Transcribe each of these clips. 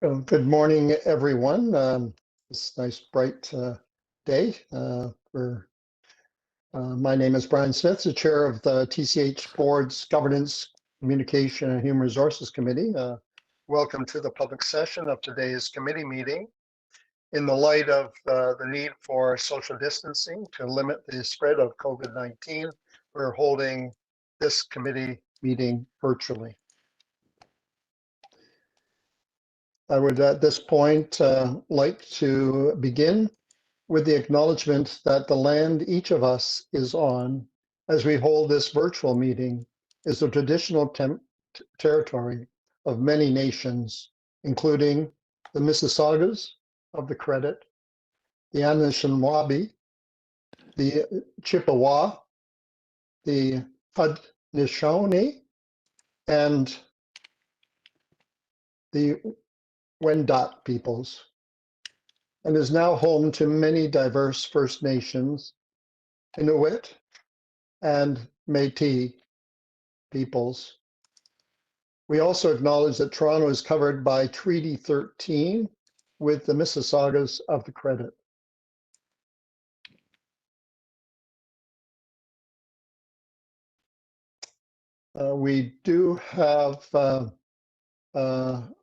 Well, good morning, everyone. This nice bright day. My name is Brian Smith, the chair of the TCH Board's Governance, Communication, and Human Resources Committee. Welcome to the public session of today's committee meeting. In the light of the need for social distancing to limit the spread of COVID-19, we're holding this committee meeting virtually. I would at this point like to begin with the acknowledgement that the land each of us is on as we hold this virtual meeting is the traditional territory of many nations, including the Mississaugas of the Credit, the Anishinaabe, the Chippewa, the Haudenosaunee, and the Wendat peoples, and is now home to many diverse First Nations, Inuit, and Métis peoples. We also acknowledge that Toronto is covered by Treaty 13 with the Mississaugas of the Credit. We do have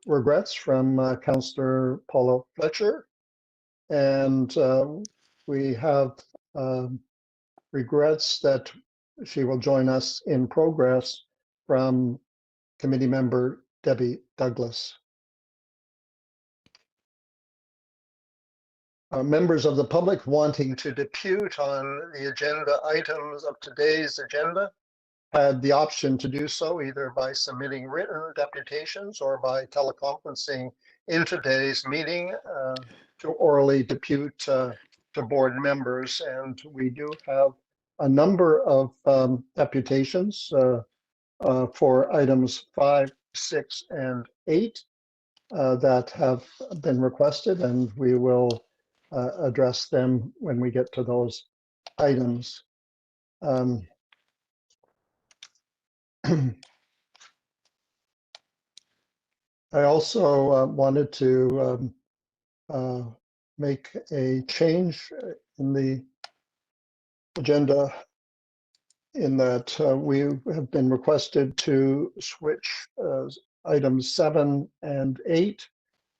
regrets from Councillor Paula Fletcher, and we have regrets that she will join us in progress from committee member Debbie Douglas. Members of the public wanting to depute on the agenda items of today's agenda had the option to do so either by submitting written deputations or by teleconferencing in today's meeting to orally depute to board members. And we do have a number of deputations for items 5, 6, and 8 that have been requested, and we will address them when we get to those items. I also wanted to make a change in the agenda in that we have been requested to switch items 7 and 8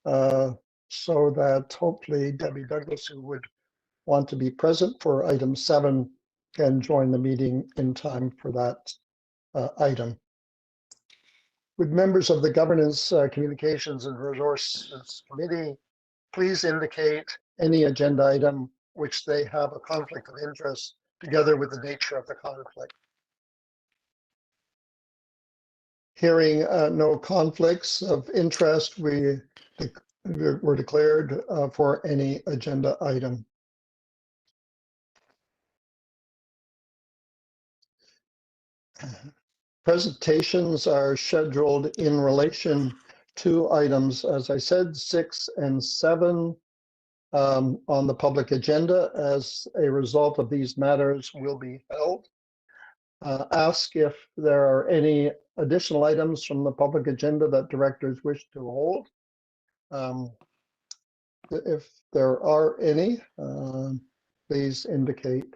so that hopefully Debbie Douglas, who would want to be present for item 7, can join the meeting in time for that item. Would members of the Governance, Communications and Resources Committee please indicate any agenda item which they have a conflict of interest together with the nature of the conflict. Hearing no conflicts of interest, we were declared for any agenda item. Presentations are scheduled in relation to items, as I said, 6 and 7 on the public agenda. As a result of these matters will be held. Ask if there are any additional items from the public agenda that directors wish to hold. If there are any, please indicate.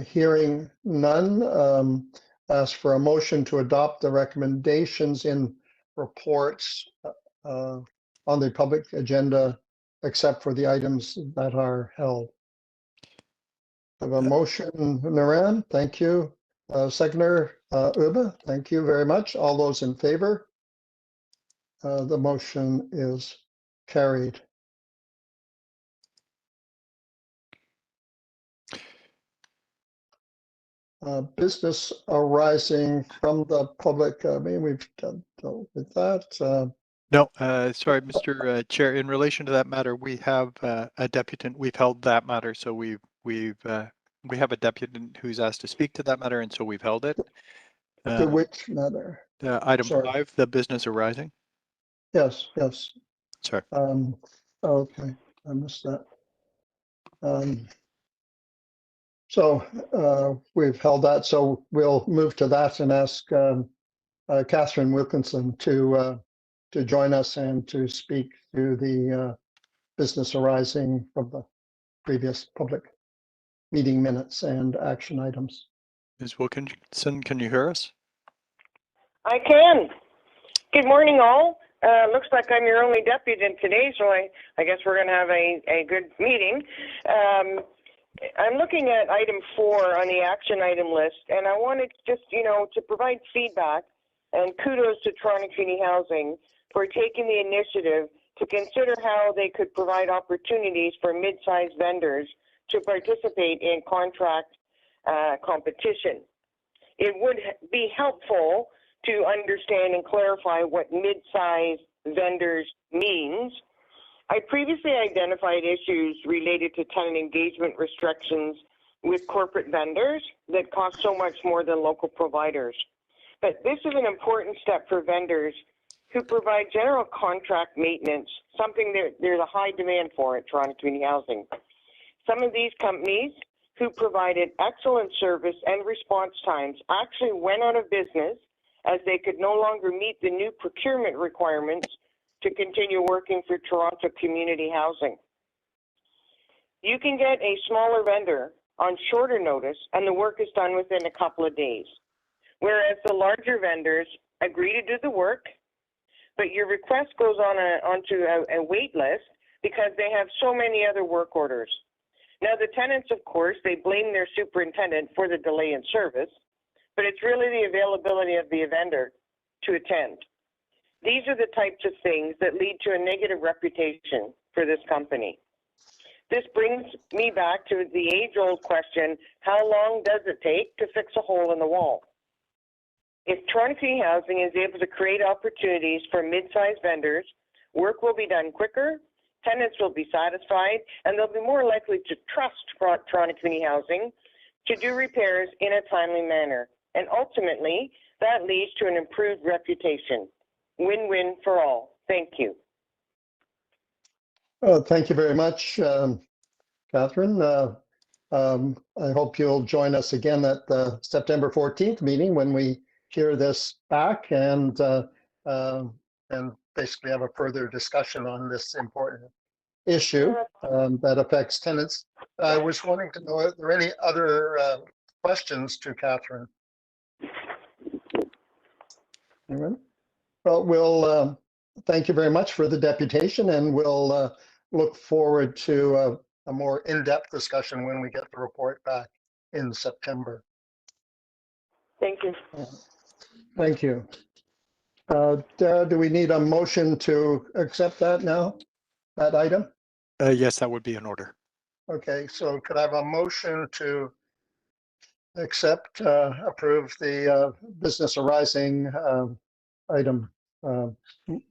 Hearing none, ask for a motion to adopt the recommendations in reports on the public agenda, except for the items that are held. I have a motion, Naran, thank you. Seconder, Uba, thank you very much. All those in favor? The motion is carried. Business arising from the public, maybe we've dealt with that. No, sorry, Mr. Chair. In relation to that matter, we have a deputant. We've held that matter, so we have a deputant who's asked to speak to that matter, and so we've held it. To which matter? Item Sorry. 5, the business arising. Yes, yes. Sorry. Okay, I missed that. So we've held that, so we'll move to that and ask Catherine Wilkinson to join us and to speak to the business arising from the previous public meeting minutes and action items. Ms. Wilkinson, can you hear us? I can. Good morning, all. Looks like I'm your only deputant today, so I guess we're going to have a good meeting. I'm looking at item 4 on the action item list, and I wanted just, to provide feedback and kudos to Toronto Community Housing for taking the initiative to consider how they could provide opportunities for mid-sized vendors to participate in contract competition. It would be helpful to understand and clarify what mid-sized vendors means. I previously identified issues related to tenant engagement restrictions with corporate vendors that cost so much more than local providers. But this is an important step for vendors who provide general contract maintenance, something that there's a high demand for at Toronto Community Housing. Some of these companies who provided excellent service and response times actually went out of business as they could no longer meet the new procurement requirements to continue working for Toronto Community Housing. You can get a smaller vendor on shorter notice and the work is done within a couple of days, whereas the larger vendors agree to do the work, but your request goes onto a wait list because they have so many other work orders. Now, the tenants, of course, they blame their superintendent for the delay in service, but it's really the availability of the vendor to attend. These are the types of things that lead to a negative reputation for this company. This brings me back to the age-old question, how long does it take to fix a hole in the wall? If Toronto Community Housing is able to create opportunities for mid-sized vendors, work will be done quicker, tenants will be satisfied, and they'll be more likely to trust Toronto Community Housing to do repairs in a timely manner. And ultimately, that leads to an improved reputation. Win-win for all. Thank you. Thank you very much, Catherine. I hope you'll join us again at the September 14th meeting when we hear this back and basically have a further discussion on this important issue that affects tenants. I was wanting to know, are there any other questions to Catherine? Anyone? Well, we'll thank you very much for the deputation, and we'll look forward to a more in-depth discussion when we get the report back in September. Thank you. Thank you. Dara, do we need a motion to accept that now, that item? Yes, that would be in order. Okay, so could I have a motion to accept, approve the business arising item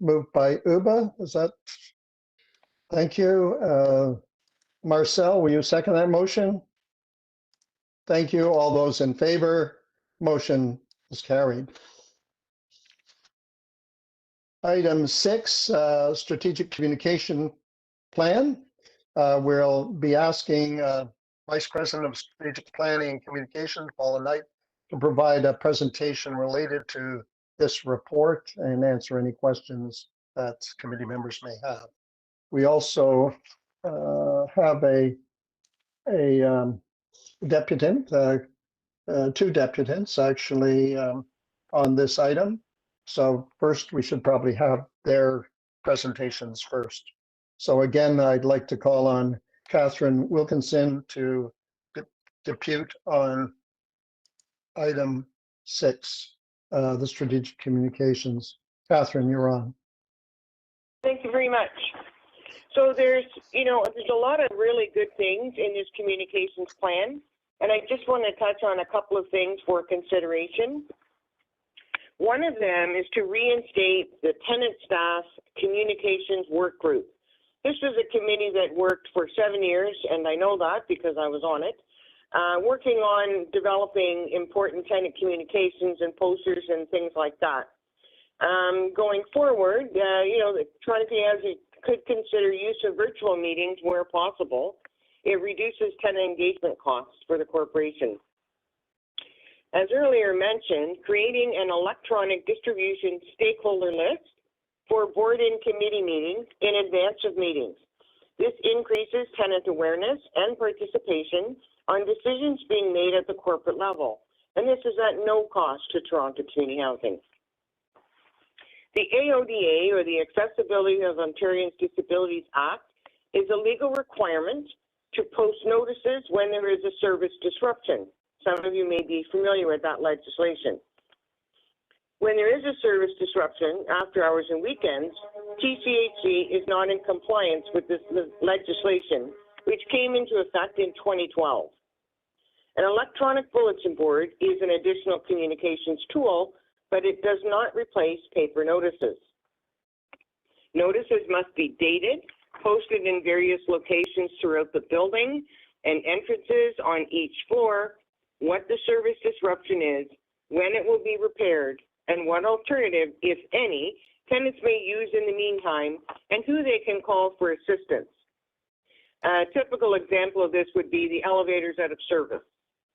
moved by Uba? Is that? Thank you. Marcel, will you second that motion? Thank you. All those in favor? Motion is carried. Item 6, strategic communication plan. We'll be asking Vice President of Strategic Planning and Communications, Paula Knight, to provide a presentation related to this report and answer any questions that committee members may have. We also have a deputant, two deputants actually on this item. So first, we should probably have their presentations first. So again, I'd like to call on Catherine Wilkinson to depute on item 6, the strategic communications. Catherine, you're on. Thank you very much. So there's a lot of really good things in this communications plan, and I just want to touch on a couple of things for consideration. One of them is to reinstate the tenant staff communications work group. This is a committee that worked for 7 years, and I know that because I was on it, working on developing important tenant communications and posters and things like that. Going forward, the Toronto Community Housing could consider use of virtual meetings where possible. It reduces tenant engagement costs for the corporation. as earlier mentioned, creating an electronic distribution stakeholder list for board and committee meetings in advance of meetings. This increases tenant awareness and participation on decisions being made at the corporate level, and this is at no cost to Toronto Community Housing. The AODA, or the Accessibility of Ontarians' Disabilities Act, is a legal requirement to post notices when there is a service disruption. Some of you may be familiar with that legislation. When there is a service disruption after hours and weekends, TCHC is not in compliance with this legislation, which came into effect in 2012. An electronic bulletin board is an additional communications tool, but it does not replace paper notices. Notices must be dated, posted in various locations throughout the building, and entrances on each floor, what the service disruption is, when it will be repaired, and what alternative, if any, tenants may use in the meantime, and who they can call for assistance. A typical example of this would be the elevators out of service.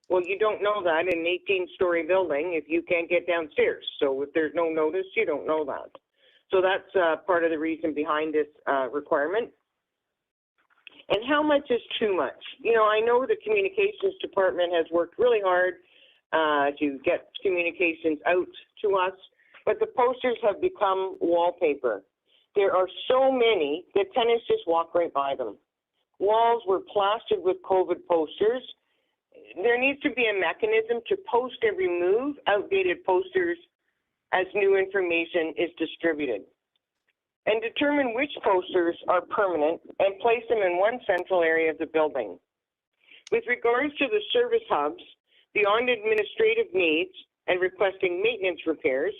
Well, you don't know that in an 18-story building if you can't get downstairs. So if there's no notice, you don't know that. So that's part of the reason behind this requirement. And how much is too much? You know, I know the communications department has worked really hard to get communications out to us, but the posters have become wallpaper. There are so many that tenants just walk right by them. Walls were plastered with COVID posters. There needs to be a mechanism to post and remove outdated posters as new information is distributed, and determine which posters are permanent and place them in one central area of the building. With regards to the service hubs, beyond administrative needs and requesting maintenance repairs,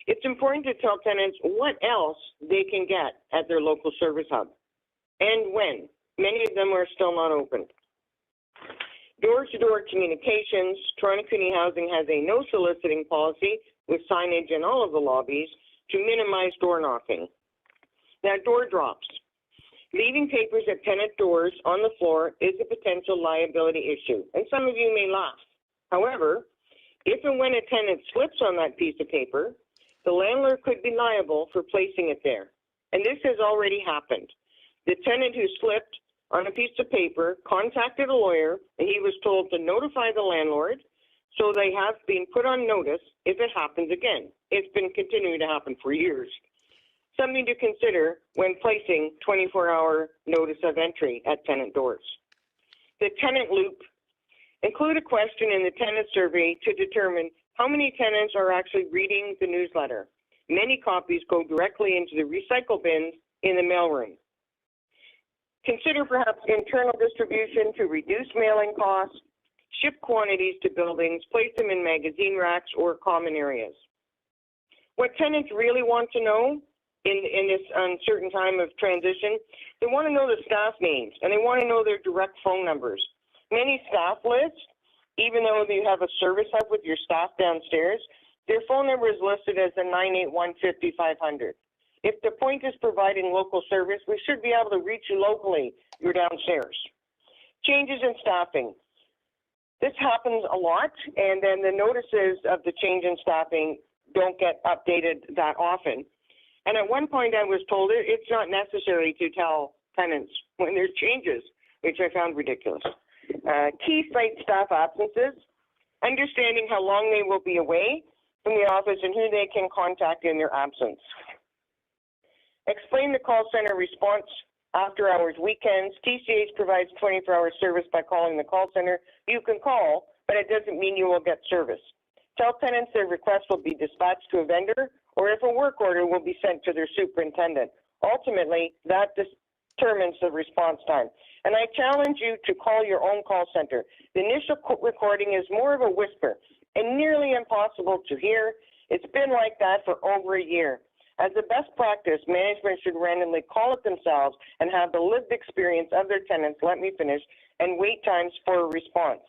it's important to tell tenants what else they can get at their local service hub and when. Many of them are still not open. Door-to-door communications, Toronto Community Housing has a no soliciting policy with signage in all of the lobbies to minimize door knocking. Now, door drops. Leaving papers at tenant doors on the floor is a potential liability issue, and some of you may laugh. However, if and when a tenant slips on that piece of paper, the landlord could be liable for placing it there. And this has already happened. The tenant who slipped on a piece of paper contacted a lawyer, and he was told to notify the landlord, so they have been put on notice if it happens again. It's been continuing to happen for years. Something to consider when placing 24-hour notice of entry at tenant doors. The tenant loop. Include a question in the tenant survey to determine how many tenants are actually reading the newsletter. Many copies go directly into the recycle bins in the mailroom. Consider perhaps internal distribution to reduce mailing costs, ship quantities to buildings, place them in magazine racks or common areas. What tenants really want to know in this uncertain time of transition, they want to know the staff names and they want to know their direct phone numbers. Many staff lists, even though you have a service hub with your staff downstairs, their phone number is listed as the 981-50-500. If the point is providing local service, we should be able to reach you locally. You're downstairs. Changes in staffing. This happens a lot, and then the notices of the change in staffing don't get updated that often. And at one point I was told it's not necessary to tell tenants when there's changes, which I found ridiculous. Key site staff absences, understanding how long they will be away from the office and who they can contact in their absence. Explain the call center response after hours, weekends. TCH provides 24-hour service by calling the call center. You can call, but it doesn't mean you will get service. Tell tenants their request will be dispatched to a vendor, or if a work order will be sent to their superintendent. Ultimately, that determines the response time. And I challenge you to call your own call center. The initial recording is more of a whisper and nearly impossible to hear. It's been like that for over a year. As a best practice, management should randomly call it themselves and have the lived experience of their tenants, let me finish, and wait times for a response.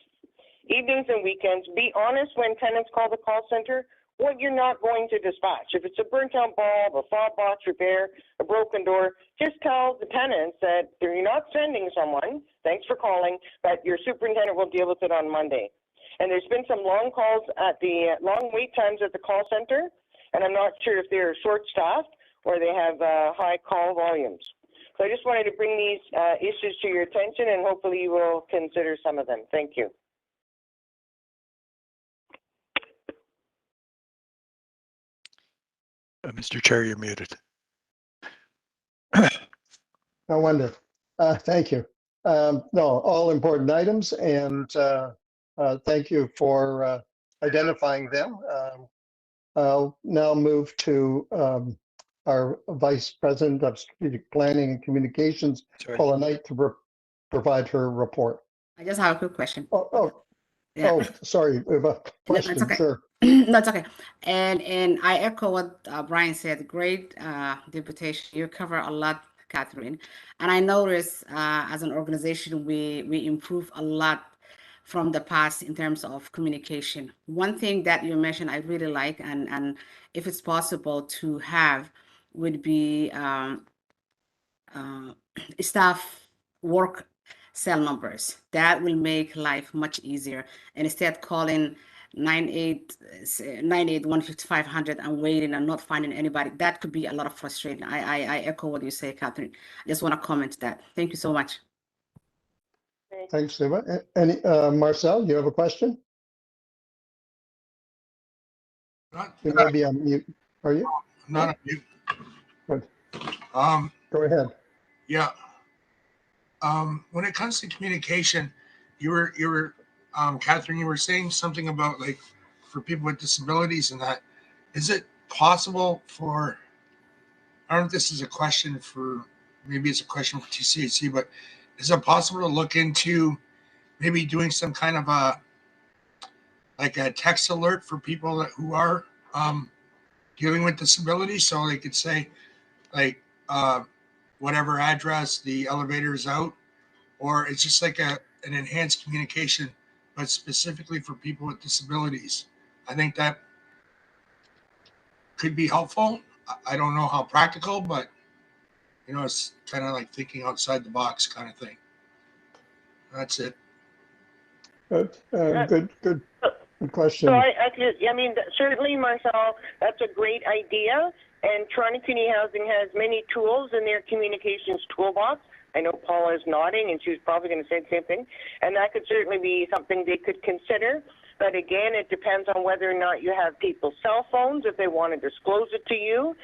Evenings and weekends, be honest when tenants call the call center what you're not going to dispatch. If it's a burnt out bulb, a fob box repair, a broken door, just tell the tenants that you're not sending someone, thanks for calling, but your superintendent will deal with it on Monday. And there's been some long calls at the long wait times at the call center, and I'm not sure if they're short-staffed or they have high call volumes. So I just wanted to bring these issues to your attention, and hopefully you will consider some of them. Thank you. Mr. Chair, you're muted. No wonder. Thank you. No, all important items, and thank you for identifying them. I'll now move to our Vice President of Strategic Planning and Communications, Sorry. Paula Knight, to provide her report. I just have a quick question. Yeah. Oh, sorry. We have a question. That's okay. Sure. That's okay. And I echo what Brian said. Great deputation. You cover a lot, Catherine. And I notice as an organization, we improve a lot from the past in terms of communication. One thing that you mentioned I really like, and if it's possible to have, would be staff work cell numbers. That will make life much easier. And instead calling 981-5500 and waiting and not finding anybody, that could be a lot of frustration. I echo what you say, Catherine. I just want to comment that. Thank you so much. Thanks, Eva. Any, Marcel, you have a question? You may be on mute. Are you? Not on mute. Good. Go ahead. Yeah. When it comes to communication, you were Catherine, you were saying something about, like, for people with disabilities and that. Is it possible for, I don't know if this is a question for, maybe it's a question for TCHC, but is it possible to look into maybe doing some kind of like a text alert for people who are dealing with disabilities, so they could say, like, whatever address the elevator is out, or it's just like an enhanced communication, but specifically for people with disabilities? I think that could be helpful. I don't know how practical, but it's kind of like thinking outside the box kind of thing. That's it. Good. Good question. So I mean, certainly, Marcel, that's a great idea. And Toronto Community Housing has many tools in their communications toolbox. I know Paula is nodding, and she was probably going to say the same thing. And that could certainly be something they could consider. But again, it depends on whether or not you have people's cell phones, if they want to disclose it to you,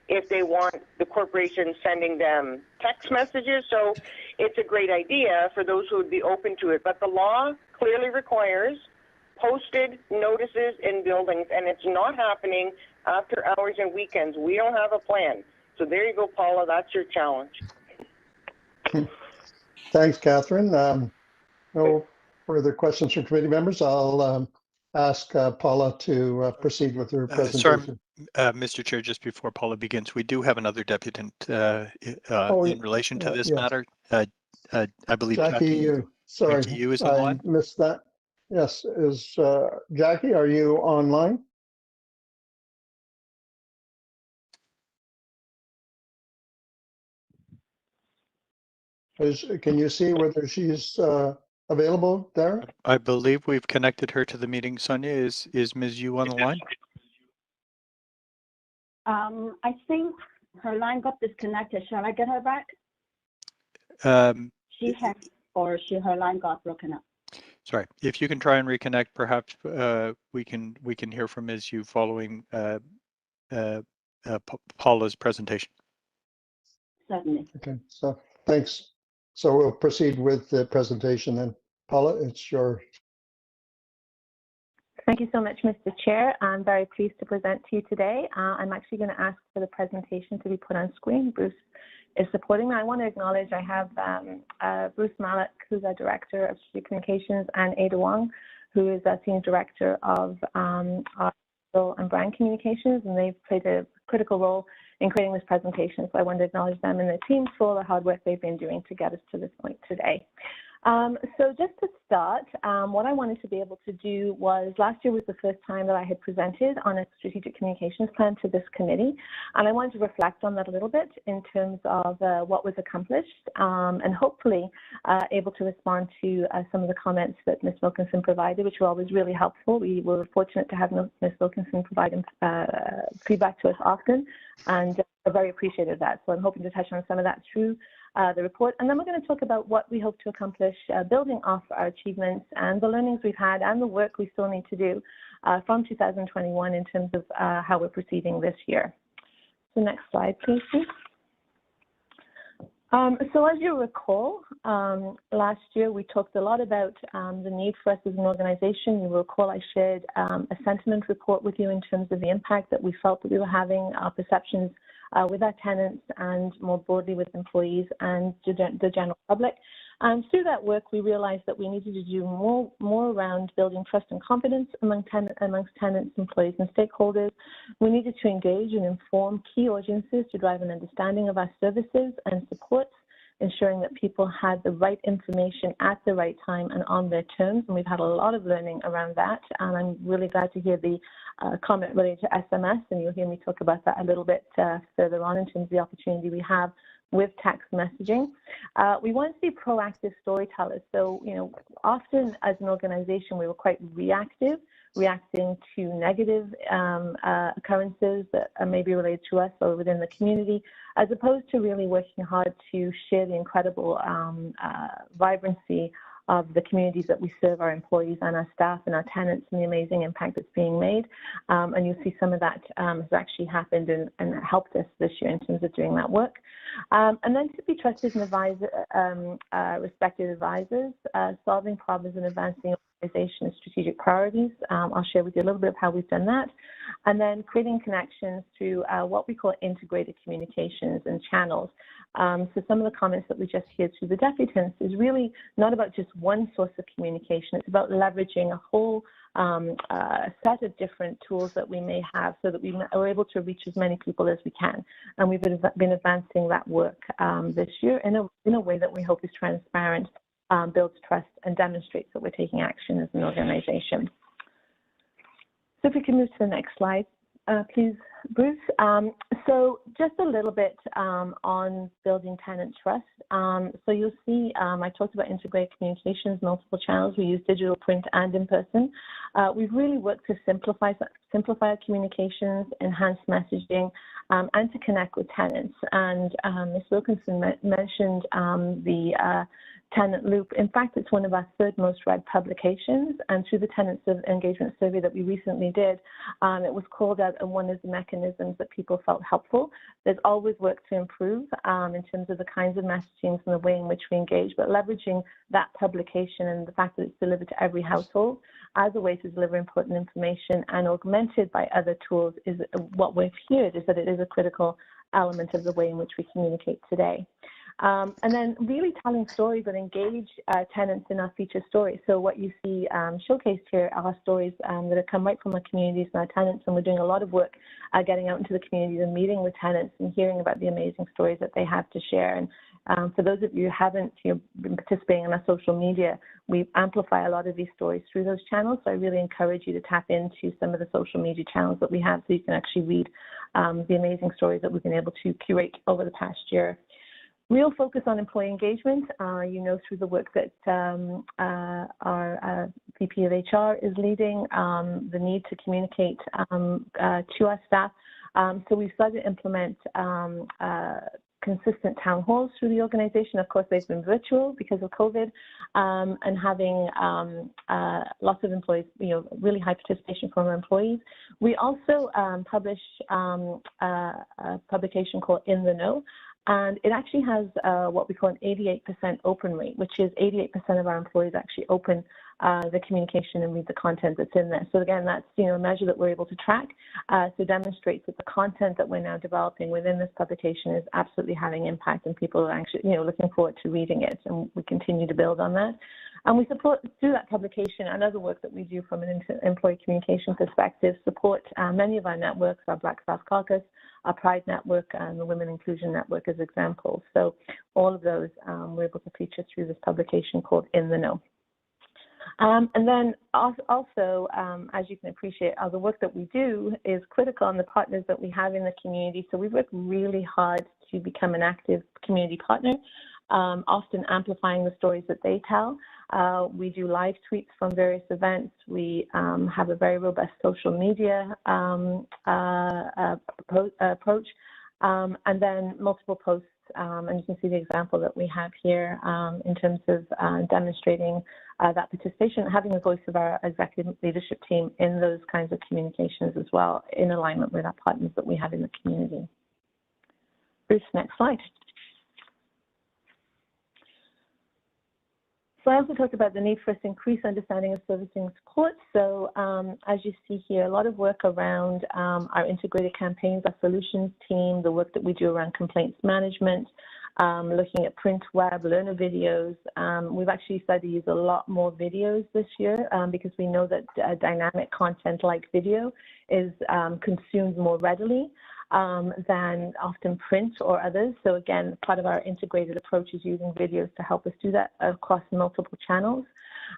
if they want the corporation sending them text messages. So it's a great idea for those who would be open to it. But the law clearly requires posted notices in buildings, and it's not happening after hours and weekends. We don't have a plan. So there you go, Paula. That's your challenge. Thanks, Catherine. No further questions from committee members. I'll ask Paula to proceed with her presentation. Sorry, Mr. Chair, just before Paula begins, we do have another deputant in relation to this matter. I believe Jackie, sorry, Jackie Yu is on the line. I missed that. Yes, is Jackie, are you online? Can you see whether she's available there? I believe we've connected her to the meeting. Sonia, is Ms. Yu on the line? I think her line got disconnected. Shall I get her back? Her line got broken up. Sorry, if you can try and reconnect, perhaps we can hear from Ms. Yu following Paula's presentation. Certainly. Okay, so thanks. So we'll proceed with the presentation then. Paula, it's yours. Thank you so much, Mr. Chair. I'm very pleased to present to you today. I'm actually going to ask for the presentation to be put on screen. Bruce is supporting me. I want to acknowledge I have Bruce Malik, who's our Director of Strategic Communications, and Ada Wong, who is our Senior Director of our and brand communications, and they've played a critical role in creating this presentation. So I want to acknowledge them and their teams for all the hard work they've been doing to get us to this point today. So just to start, what I wanted to be able to do was, last year was the first time that I had presented on a strategic communications plan to this committee, and I wanted to reflect on that a little bit in terms of what was accomplished, and hopefully able to respond to some of the comments that Ms. Wilkinson provided, which were always really helpful. We were fortunate to have Ms. Wilkinson provide feedback to us often, and are very appreciative of that. So I'm hoping to touch on some of that through the report. And then we're going to talk about what we hope to accomplish, building off our achievements and the learnings we've had and the work we still need to do from 2021 in terms of how we're proceeding this year. So next slide, please. So as you recall, last year we talked a lot about the need for us as an organization. You will recall I shared a sentiment report with you in terms of the impact that we felt that we were having, our perceptions with our tenants and more broadly with employees and the general public. Through that work, we realized that we needed to do more around building trust and confidence amongst tenants, employees, and stakeholders. We needed to engage and inform key audiences to drive an understanding of our services and supports, ensuring that people had the right information at the right time and on their terms. And we've had a lot of learning around that. And I'm really glad to hear the comment related to SMS, and you'll hear me talk about that a little bit further on in terms of the opportunity we have with text messaging. We want to be proactive storytellers. So, often as an organization, we were quite reactive, reacting to negative occurrences that are maybe related to us or within the community, as opposed to really working hard to share the incredible vibrancy of the communities that we serve, our employees and our staff and our tenants, and the amazing impact that's being made. And you'll see some of that has actually happened and helped us this year in terms of doing that work. And then to be trusted and respected advisors, solving problems and advancing organization and strategic priorities. I'll share with you a little bit of how we've done that. And then creating connections through what we call integrated communications and channels. So some of the comments that we just heard through the deputants is really not about just one source of communication. It's about leveraging a whole set of different tools that we may have so that we are able to reach as many people as we can. And we've been advancing that work this year in a way that we hope is transparent, builds trust, and demonstrates that we're taking action as an organization. So if we can move to the next slide, please, Bruce. So just a little bit on building tenant trust. So you'll see I talked about integrated communications, multiple channels. We use digital, print, and in person. We've really worked to simplify our communications, enhance messaging, and to connect with tenants. And Ms. Wilkinson mentioned the Tenant Loop. In fact, it's one of our third most read publications, and through the Tenants Engagement Survey that we recently did, it was called out as one of the mechanisms that people felt helpful. There's always work to improve in terms of the kinds of messagings and the way in which we engage, but leveraging that publication and the fact that it's delivered to every household as a way to deliver important information and augmented by other tools is what we've heard is that it is a critical element of the way in which we communicate today. And then really telling stories that engage tenants in our feature stories. So what you see showcased here are stories that have come right from our communities and our tenants, and we're doing a lot of work getting out into the communities and meeting with tenants and hearing about the amazing stories that they have to share. And for those of you who haven't been participating in our social media, we amplify a lot of these stories through those channels. So I really encourage you to tap into some of the social media channels that we have so you can actually read the amazing stories that we've been able to curate over the past year. Real focus on employee engagement, through the work that our VP of HR is leading, the need to communicate to our staff. So we've started to implement consistent town halls through the organization. Of course, they've been virtual because of COVID, and having lots of employees, really high participation from our employees. We also publish a publication called In the Know. And it actually has what we call an 88% open rate, which is 88% of our employees actually open the communication and read the content that's in there. So again, that's a measure that we're able to track. So demonstrates that the content that we're now developing within this publication is absolutely having impact, and people are actually looking forward to reading it. And we continue to build on that. And we support, through that publication and other work that we do from an employee communication perspective, support many of our networks, our Black South Caucus, our Pride Network, and the Women Inclusion Network as examples. So all of those we're able to feature through this publication called In the Know. And then also, as you can appreciate, the work that we do is critical on the partners that we have in the community. So we work really hard to become an active community partner, often amplifying the stories that they tell. We do live tweets from various events. We have a very robust social media approach, and then multiple posts. And you can see the example that we have here in terms of demonstrating that participation, having the voice of our executive leadership team in those kinds of communications as well, in alignment with our partners that we have in the community. Bruce, next slide. So I also talked about the need for us to increase understanding of servicing support. So as you see here, a lot of work around our integrated campaigns, our solutions team, the work that we do around complaints management, looking at print, web, learner videos. We've actually started to use a lot more videos this year because we know that dynamic content like video is consumed more readily than often print or others. So again, part of our integrated approach is using videos to help us do that across multiple channels.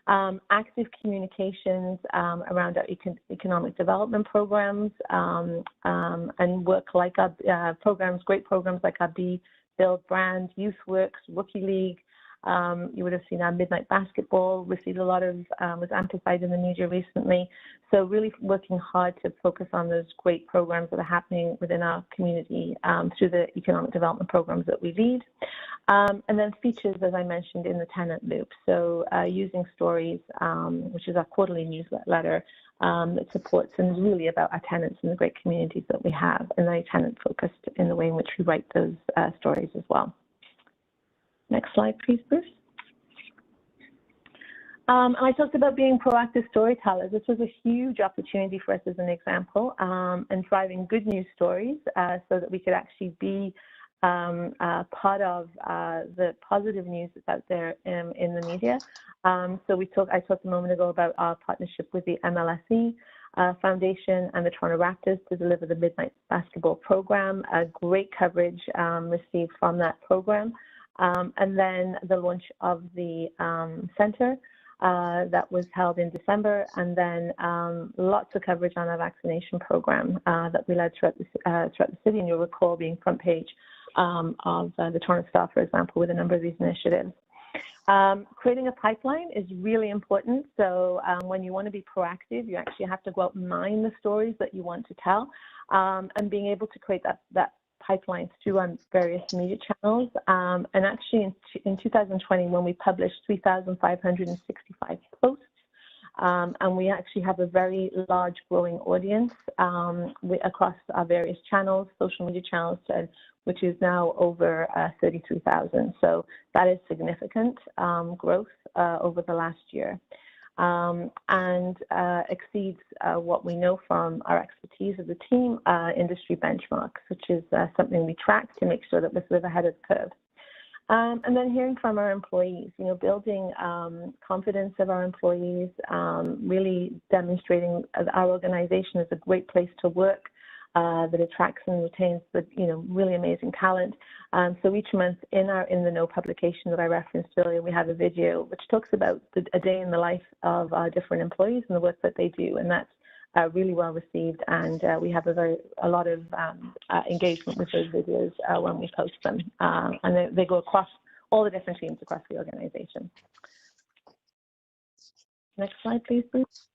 Active communications around our economic development programs and work like our programs, great programs like our Build Brand, Youth Works, Rookie League. You would have seen our Midnight Basketball received a lot of, was amplified in the media recently. So really working hard to focus on those great programs that are happening within our community through the economic development programs that we lead. And then features, as I mentioned, in the Tenant loop. So using stories, which is our quarterly newsletter that supports and is really about our tenants and the great communities that we have, and very tenant focused in the way in which we write those stories as well. Next slide, please, Bruce. And I talked about being proactive storytellers. This was a huge opportunity for us as an example, and driving good news stories so that we could actually be part of the positive news that's out there in the media. So I talked a moment ago about our partnership with the MLSE Foundation and the Toronto Raptors to deliver the Midnight Basketball program. Great coverage received from that program. And then the launch of the center that was held in December, and then lots of coverage on our vaccination program that we led throughout the city, and you'll recall being front page of the Toronto Star, for example, with a number of these initiatives. Creating a pipeline is really important. So when you want to be proactive, you actually have to go out and mine the stories that you want to tell, and being able to create that pipelines through on various media channels. And actually in 2020, when we published 3,565 posts, and we actually have a very large growing audience across our various channels, social media channels, which is now over 33,000. So that is significant growth over the last year. And exceeds what we know from our expertise of the team, industry benchmarks, which is something we track to make sure that we're sort of ahead of the curve. And then hearing from our employees, building confidence of our employees, really demonstrating our organization is a great place to work, that attracts and retains the really amazing talent. So each month in our In the Know publication that I referenced earlier, we have a video which talks about a day in the life of our different employees and the work that they do, and that's really well received. And we have a lot of engagement with those videos when we post them, and they go across all the different teams across the organization. Next slide, please, Bruce.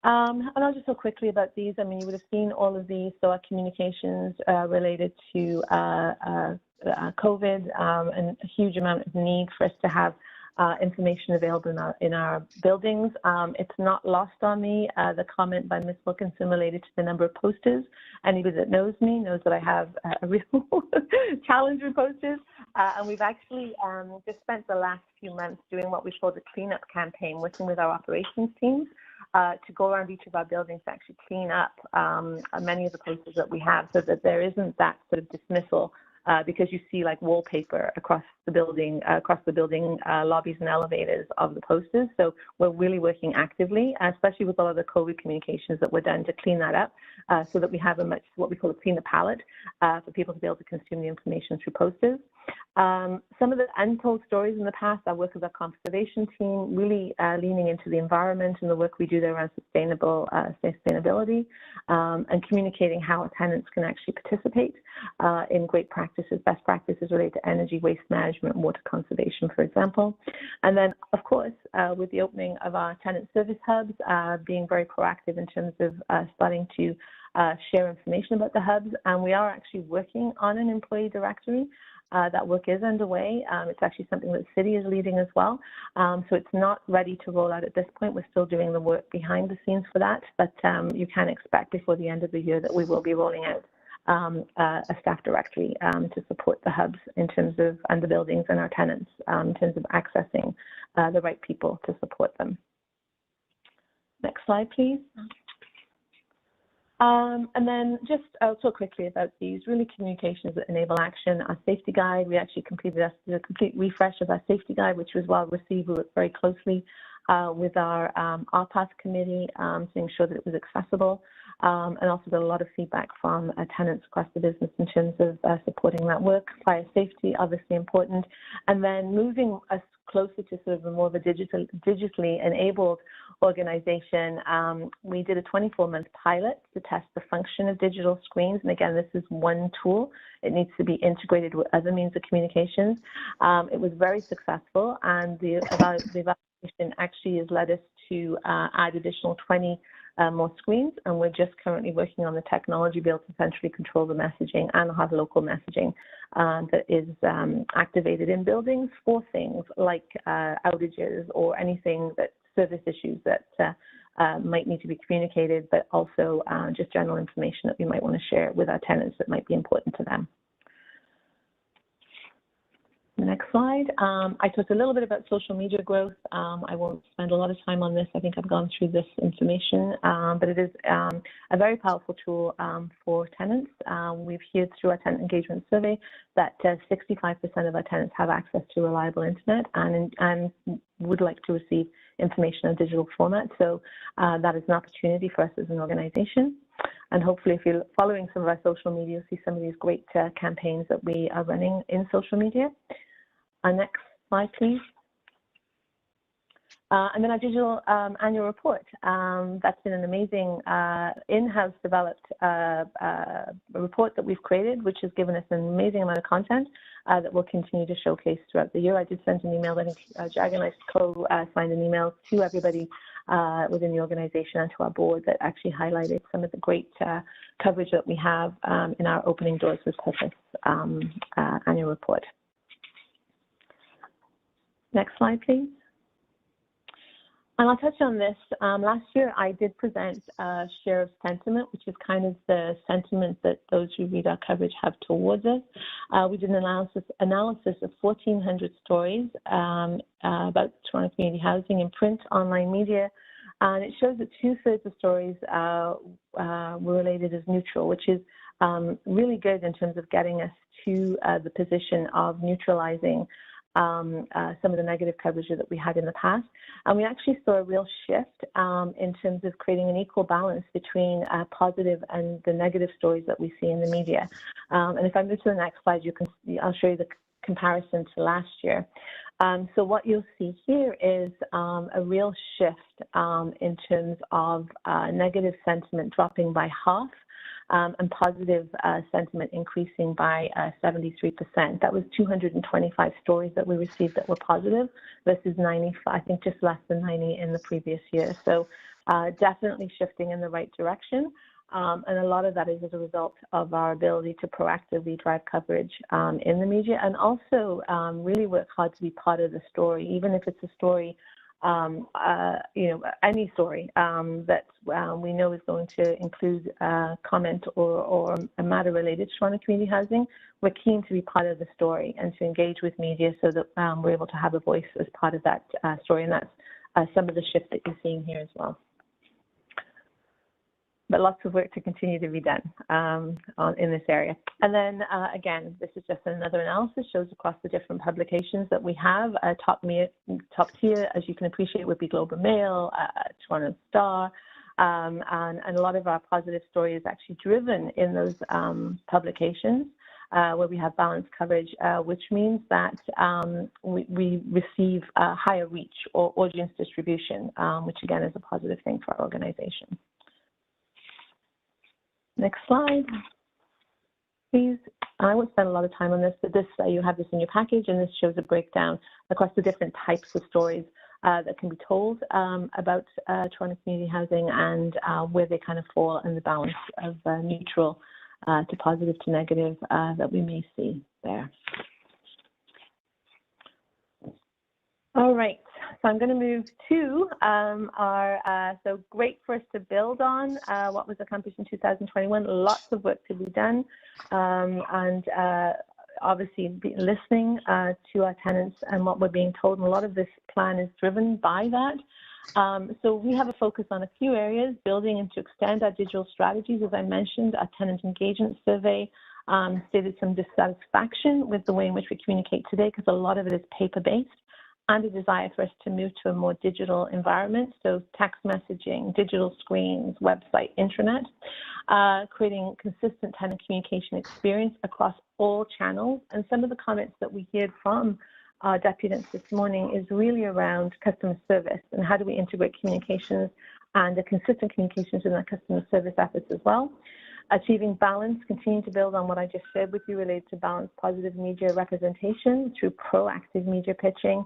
And I'll just talk quickly about these. I mean, you would have seen all of these. So our communications related to COVID, and a huge amount of need for us to have information available in our buildings. It's not lost on me, the comment by Ms. Wilkinson related to the number of posters. Anybody that knows me knows that I have a real challenge with posters. And we've actually just spent the last few months doing what we call the cleanup campaign, working with our operations teams to go around each of our buildings to actually clean up many of the posters that we have, so that there isn't that sort of dismissal because you see like wallpaper across the building lobbies and elevators of the posters. So we're really working actively, especially with all of the COVID communications that were done, to clean that up, so that we have what we call a cleaner palette for people to be able to consume the information through posters. Some of the untold stories in the past, I work with our conservation team, really leaning into the environment and the work we do there around sustainability, and communicating how our tenants can actually participate in great practices, best practices related to energy, waste management, water conservation, for example. And then, of course, with the opening of our tenant service hubs, being very proactive in terms of starting to share information about the hubs. And we are actually working on an employee directory. That work is underway. It's actually something that the city is leading as well. So it's not ready to roll out at this point. We're still doing the work behind the scenes for that, but you can expect before the end of the year that we will be rolling out a staff directory to support the hubs in terms of, and the buildings and our tenants in terms of accessing the right people to support them. Next slide, please. And then just talk quickly about these really communications that enable action. Our safety guide, we actually completed a complete refresh of our safety guide, which was well received. We worked very closely with our RPAS committee to ensure that it was accessible, and also got a lot of feedback from tenants across the business in terms of supporting that work. Fire safety, obviously important, and then moving us closer to sort of a more of a digitally enabled organization. We did a 24-month pilot to test the function of digital screens. And again, this is one tool. It needs to be integrated with other means of communications. It was very successful, and the evaluation actually has led us to add additional 20 more screens, and we're just currently working on the technology to be able to centrally control the messaging and have local messaging that is activated in buildings for things like outages or anything that service issues that might need to be communicated, but also just general information that we might want to share with our tenants that might be important to them. The next slide. I talked a little bit about social media growth. I won't spend a lot of time on this. I think I've gone through this information, but it is a very powerful tool for tenants. We've heard through our tenant engagement survey that 65% of our tenants have access to reliable internet and would like to receive information in digital format. So that is an opportunity for us as an organization. And hopefully, if you're following some of our social media, you'll see some of these great campaigns that we are running in social media. Next slide, please. And then our digital annual report. That's been an amazing in-house developed report that we've created, which has given us an amazing amount of content that we'll continue to showcase throughout the year. I did send an email. I think Jag and I co-signed an email to everybody within the organization and to our board that actually highlighted some of the great coverage that we have in our Opening Doors with Purpose annual report. Next slide, please. And I'll touch on this. Last year, I did present Share of Sentiment, which is kind of the sentiment that those who read our coverage have towards us. We did an analysis of 1,400 stories about Toronto community housing in print, online media, and it shows that 2/3 of stories were related as neutral, which is really good in terms of getting us to the position of neutralizing some of the negative coverage that we had in the past. And we actually saw a real shift in terms of creating an equal balance between positive and the negative stories that we see in the media. And if I move to the next slide, I'll show you the comparison to last year. So what you'll see here is a real shift in terms of negative sentiment dropping by half. And positive sentiment increasing by 73%. That was 225 stories that we received that were positive versus 95, I think just less than 90 in the previous year. So definitely shifting in the right direction. And a lot of that is as a result of our ability to proactively drive coverage in the media, and also really work hard to be part of the story, even if it's a story any story that we know is going to include comment or a matter related to Toronto community housing. We're keen to be part of the story and to engage with media so that we're able to have a voice as part of that story, and that's some of the shift that you're seeing here as well. but lots of work to continue to be done in this area. And then again, this is just another analysis, shows across the different publications that we have. Top tier, as you can appreciate, would be Globe and Mail, Toronto Star, and a lot of our positive story is actually driven in those publications where we have balanced coverage, which means that we receive higher reach or audience distribution, which again is a positive thing for our organization. Next slide, please. I won't spend a lot of time on this, but this you have this in your package, and this shows a breakdown across the different types of stories that can be told about Toronto community housing and where they kind of fall in the balance of neutral to positive to negative that we may see there. All right, so I'm going to move to so great for us to build on what was accomplished in 2021. Lots of work to be done, and obviously listening to our tenants and what we're being told, and a lot of this plan is driven by that. So we have a focus on a few areas, building and to extend our digital strategies. As I mentioned, our tenant engagement survey stated some dissatisfaction with the way in which we communicate today, because a lot of it is paper-based, and a desire for us to move to a more digital environment. So text messaging, digital screens, website, intranet, creating consistent tenant communication experience across all channels. And some of the comments that we heard from our deputants this morning is really around customer service and how do we integrate communications and the consistent communications in our customer service efforts as well. Achieving balance, continuing to build on what I just shared with you related to balanced positive media representation through proactive media pitching,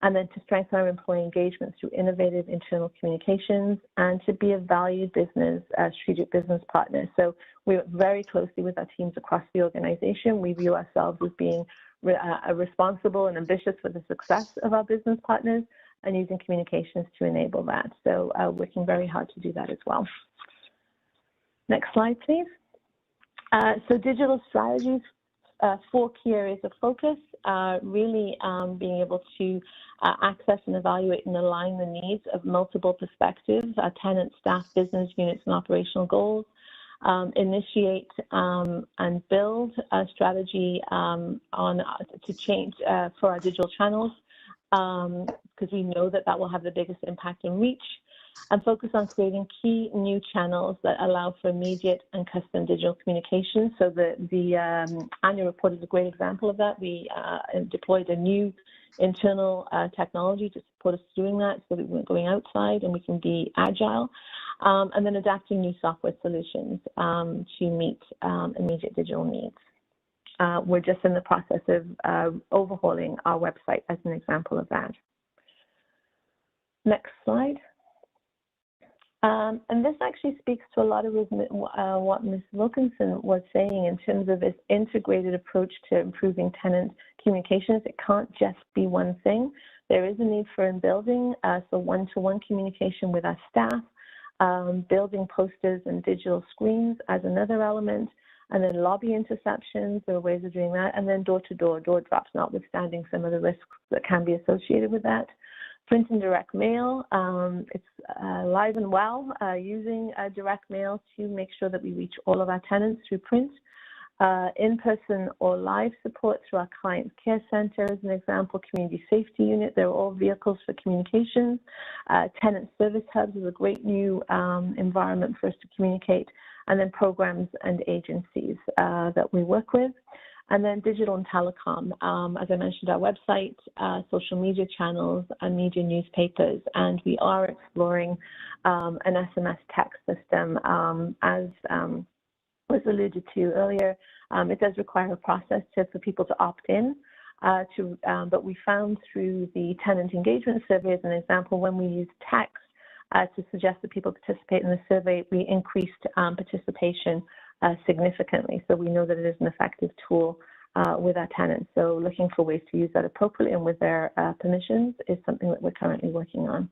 and then to strengthen our employee engagement through innovative internal communications, and to be a valued business, strategic business partner. So we work very closely with our teams across the organization. We view ourselves as being responsible and ambitious for the success of our business partners and using communications to enable that. So working very hard to do that as well. Next slide, please. So digital strategies, 4 key areas of focus, really being able to access and evaluate and align the needs of multiple perspectives, tenant, staff, business units, and operational goals. Initiate and build a strategy to change for our digital channels, because we know that that will have the biggest impact and reach, and focus on creating key new channels that allow for immediate and custom digital communication. So the annual report is a great example of that. We deployed a new internal technology to support us doing that, so that we're going outside and we can be agile, and then adapting new software solutions to meet immediate digital needs. We're just in the process of overhauling our website as an example of that. Next slide. And this actually speaks to a lot of what Ms. Wilkinson was saying in terms of this integrated approach to improving tenant communications. It can't just be one thing. There is a need for building so one-to-one communication with our staff, building posters and digital screens as another element, and then lobby interceptions. There are ways of doing that, and then door-to-door, door drops, notwithstanding some of the risks that can be associated with that. Print and direct mail, it's live and well, using direct mail to make sure that we reach all of our tenants through print. In-person or live support through our client care center as an example, community safety unit, they're all vehicles for communications. Tenant service hubs is a great new environment for us to communicate, and then programs and agencies that we work with. And then digital and telecom, as I mentioned, our website, social media channels, and media newspapers. And we are exploring an SMS text system, as was alluded to earlier. It does require a process for people to opt in, but we found through the tenant engagement survey, as an example, when we used text to suggest that people participate in the survey, we increased participation significantly. So we know that it is an effective tool with our tenants. So looking for ways to use that appropriately and with their permissions is something that we're currently working on.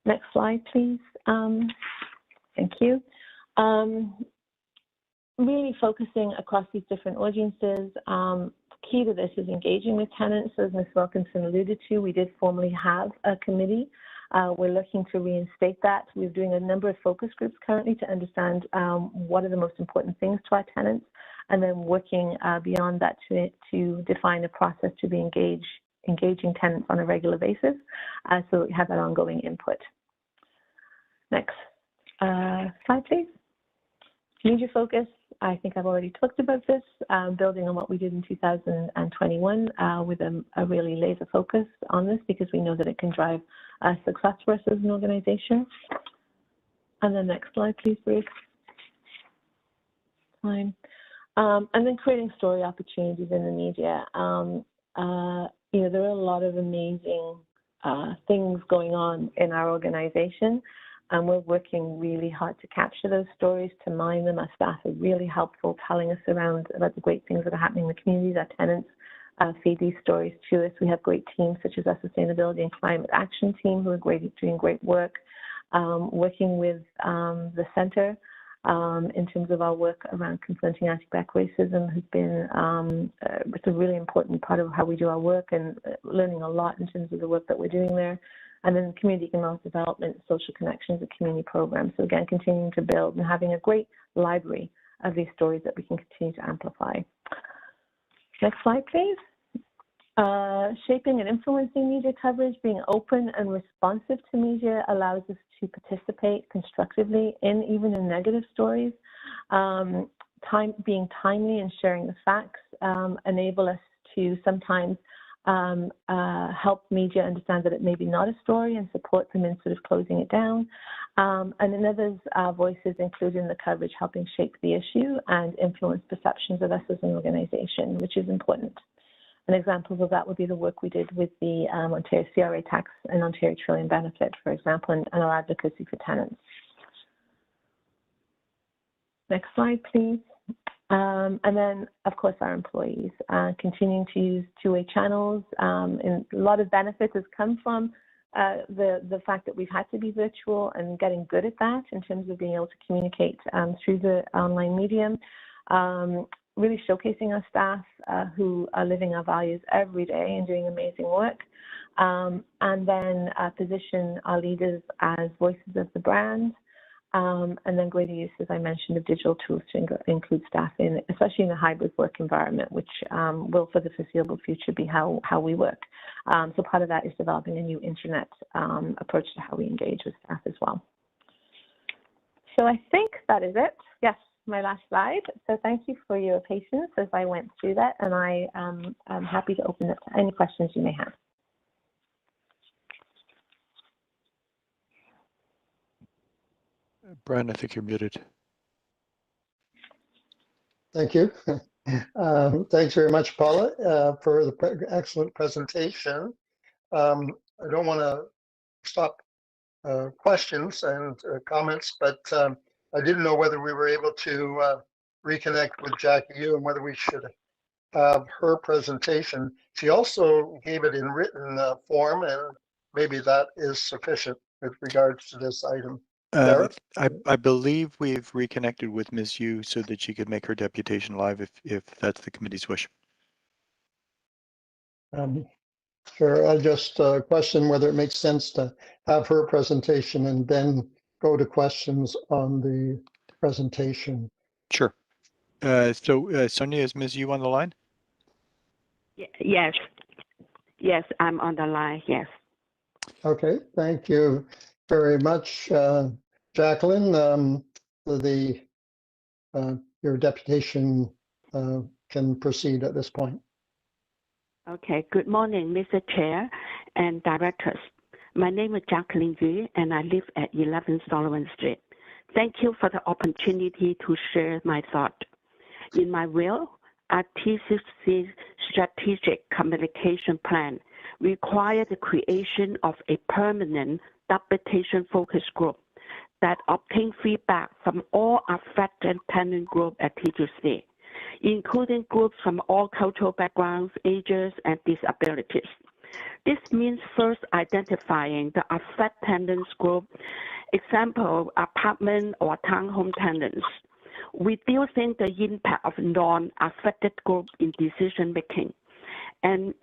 Next slide, please. Thank you. Really focusing across these different audiences. Key to this is engaging with tenants. As Ms. Wilkinson alluded to, we did formally have a committee We're looking to reinstate that. We're doing a number of focus groups currently to understand what are the most important things to our tenants, and then working beyond that to define a process to be engaging tenants on a regular basis, so that we have that ongoing input. Next slide, please. Media focus. I think I've already talked about this, building on what we did in 2021 with a really laser focus on this, because we know that it can drive success for us as an organization. And then next slide, please, Bruce. Time. And then creating story opportunities in the media. You know, there are a lot of amazing things going on in our organization, and we're working really hard to capture those stories, to mine them. Our staff are really helpful, telling us around about the great things that are happening in the communities. Our tenants feed these stories to us. We have great teams such as our Sustainability and Climate Action team, who are doing great work, working with the Centre in terms of our work around confronting anti-Black racism has been it's a really important part of how we do our work, and learning a lot in terms of the work that we're doing there. And then community economic development, social connections, and community programs. So again, continuing to build and having a great library of these stories that we can continue to amplify. Next slide, please. Shaping and influencing media coverage. Being open and responsive to media allows us to participate constructively even in negative stories. Being timely and sharing the facts enable us to sometimes help media understand that it may be not a story and support them in sort of closing it down. And then others' voices, including the coverage, helping shape the issue and influence perceptions of us as an organization, which is important. An example of that would be the work we did with the Ontario CRA tax and Ontario Trillium benefit, for example, and our advocacy for tenants. Next slide, please. And then, of course, our employees, continuing to use two-way channels. And a lot of benefits has come from the fact that we've had to be virtual and getting good at that in terms of being able to communicate through the online medium. Really showcasing our staff who are living our values every day and doing amazing work. And then position our leaders as voices of the brand. And then greater use, as I mentioned, of digital tools to include staff in, especially in a hybrid work environment, which will for the foreseeable future be how we work. So part of that is developing a new internet approach to how we engage with staff as well. So I think that is it. Yes, my last slide. So thank you for your patience as I went through that, and I'm happy to open it to any questions you may have. Brian, I think you're muted. Thank you. Thanks very much, Paula, for the excellent presentation. I don't want to stop questions and comments, but I didn't know whether we were able to reconnect with Jackie Yu and whether we should have her presentation. She also gave it in written form, and maybe that is sufficient with regards to this item. I believe we've reconnected with Ms. Yu so that she could make her deputation live if that's the committee's wish. Sure, I just question whether it makes sense to have her presentation and then go to questions on the presentation. Sure. So Sonia, is Ms. Yu on the line? Yes. Yes, I'm on the line, yes. Okay, thank you very much, Jacqueline. Your deputation can proceed at this point. Okay, good morning, Mr. Chair and directors. My name is Jacqueline Yu, and I live at 11 Sullivan Street. Thank you for the opportunity to share my thought. In my will, our TCHC Strategic Communication Plan require the creation of a permanent deputation focus group that obtain feedback from all affected tenant groups at TCHC, including groups from all cultural backgrounds, ages, and disabilities. This means first identifying the affected tenants group, example, apartment or townhome tenants, reducing the impact of non-affected groups in decision making, and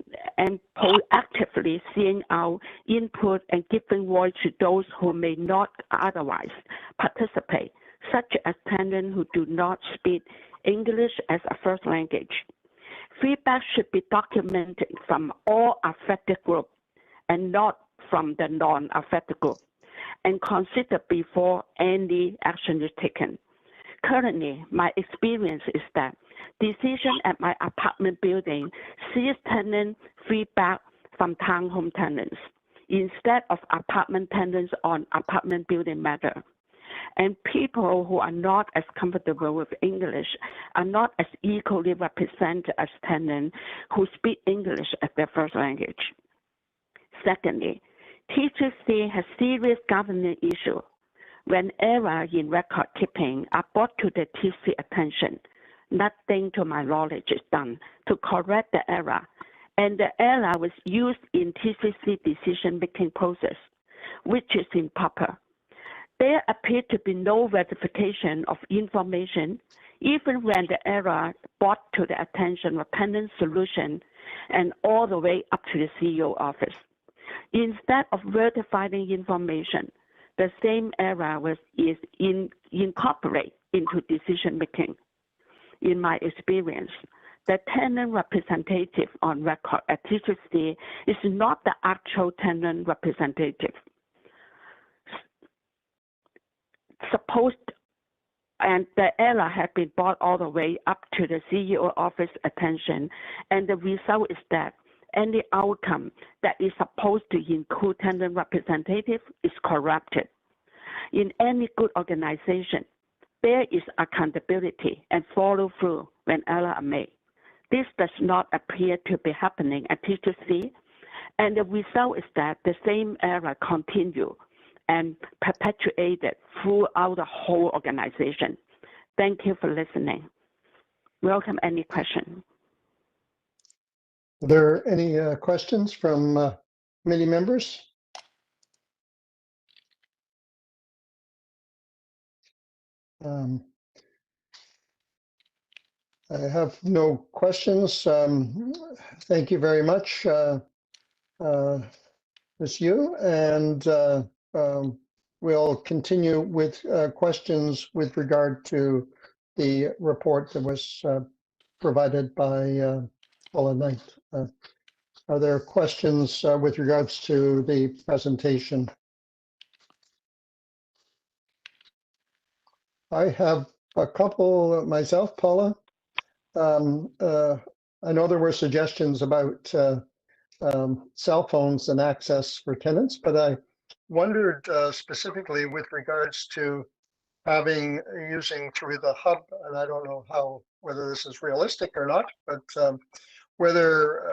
proactively seeing our input and giving voice to those who may not otherwise participate, such as tenants who do not speak English as a first language. Feedback should be documented from all affected groups and not from the non-affected group, and considered before any action is taken. Currently, my experience is that decision at my apartment building sees tenant feedback from townhome tenants instead of apartment tenants on apartment building matter. And people who are not as comfortable with English are not as equally represented as tenants who speak English as their first language. Secondly, TCHC has serious governance issues. When errors in record keeping are brought to the TC attention, nothing to my knowledge is done to correct the error, and the error was used in TCC decision-making process, which is improper. There appears to be no verification of information, even when the error brought to the attention of tenant solution and all the way up to the CEO office. Instead of verifying information, the same error is incorporated into decision making. In my experience, the tenant representative on record at TCHC is not the actual tenant representative. And the error had been brought all the way up to the CEO office attention, and the result is that any outcome that is supposed to include tenant representative is corrupted. In any good organization, there is accountability and follow through when errors are made. This does not appear to be happening at TCHC, and the result is that the same error continue and perpetuated throughout the whole organization. Thank you for listening. Welcome any question. Are there any questions from committee members? I have no questions. Thank you very much, Ms. Yu, and we'll continue with questions with regard to the report that was provided by Paula Knight. Are there questions with regards to the presentation? I have a couple myself, Paula. I know there were suggestions about cell phones and access for tenants, but I wondered specifically with regards to using through the hub, and I don't know whether this is realistic or not, but whether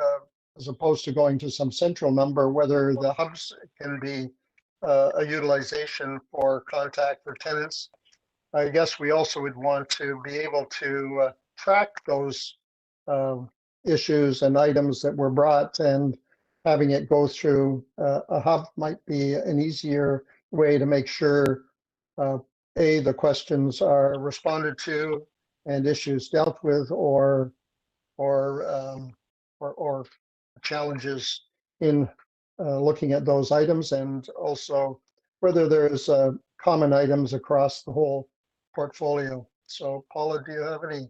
as opposed to going to some central number, whether the hubs can be a utilization for contact for tenants. I guess we also would want to be able to track those issues and items that were brought, and having it go through a hub might be an easier way to make sure the questions are responded to and issues dealt with, or challenges in looking at those items, and also whether there's common items across the whole portfolio. So Paula, do you have any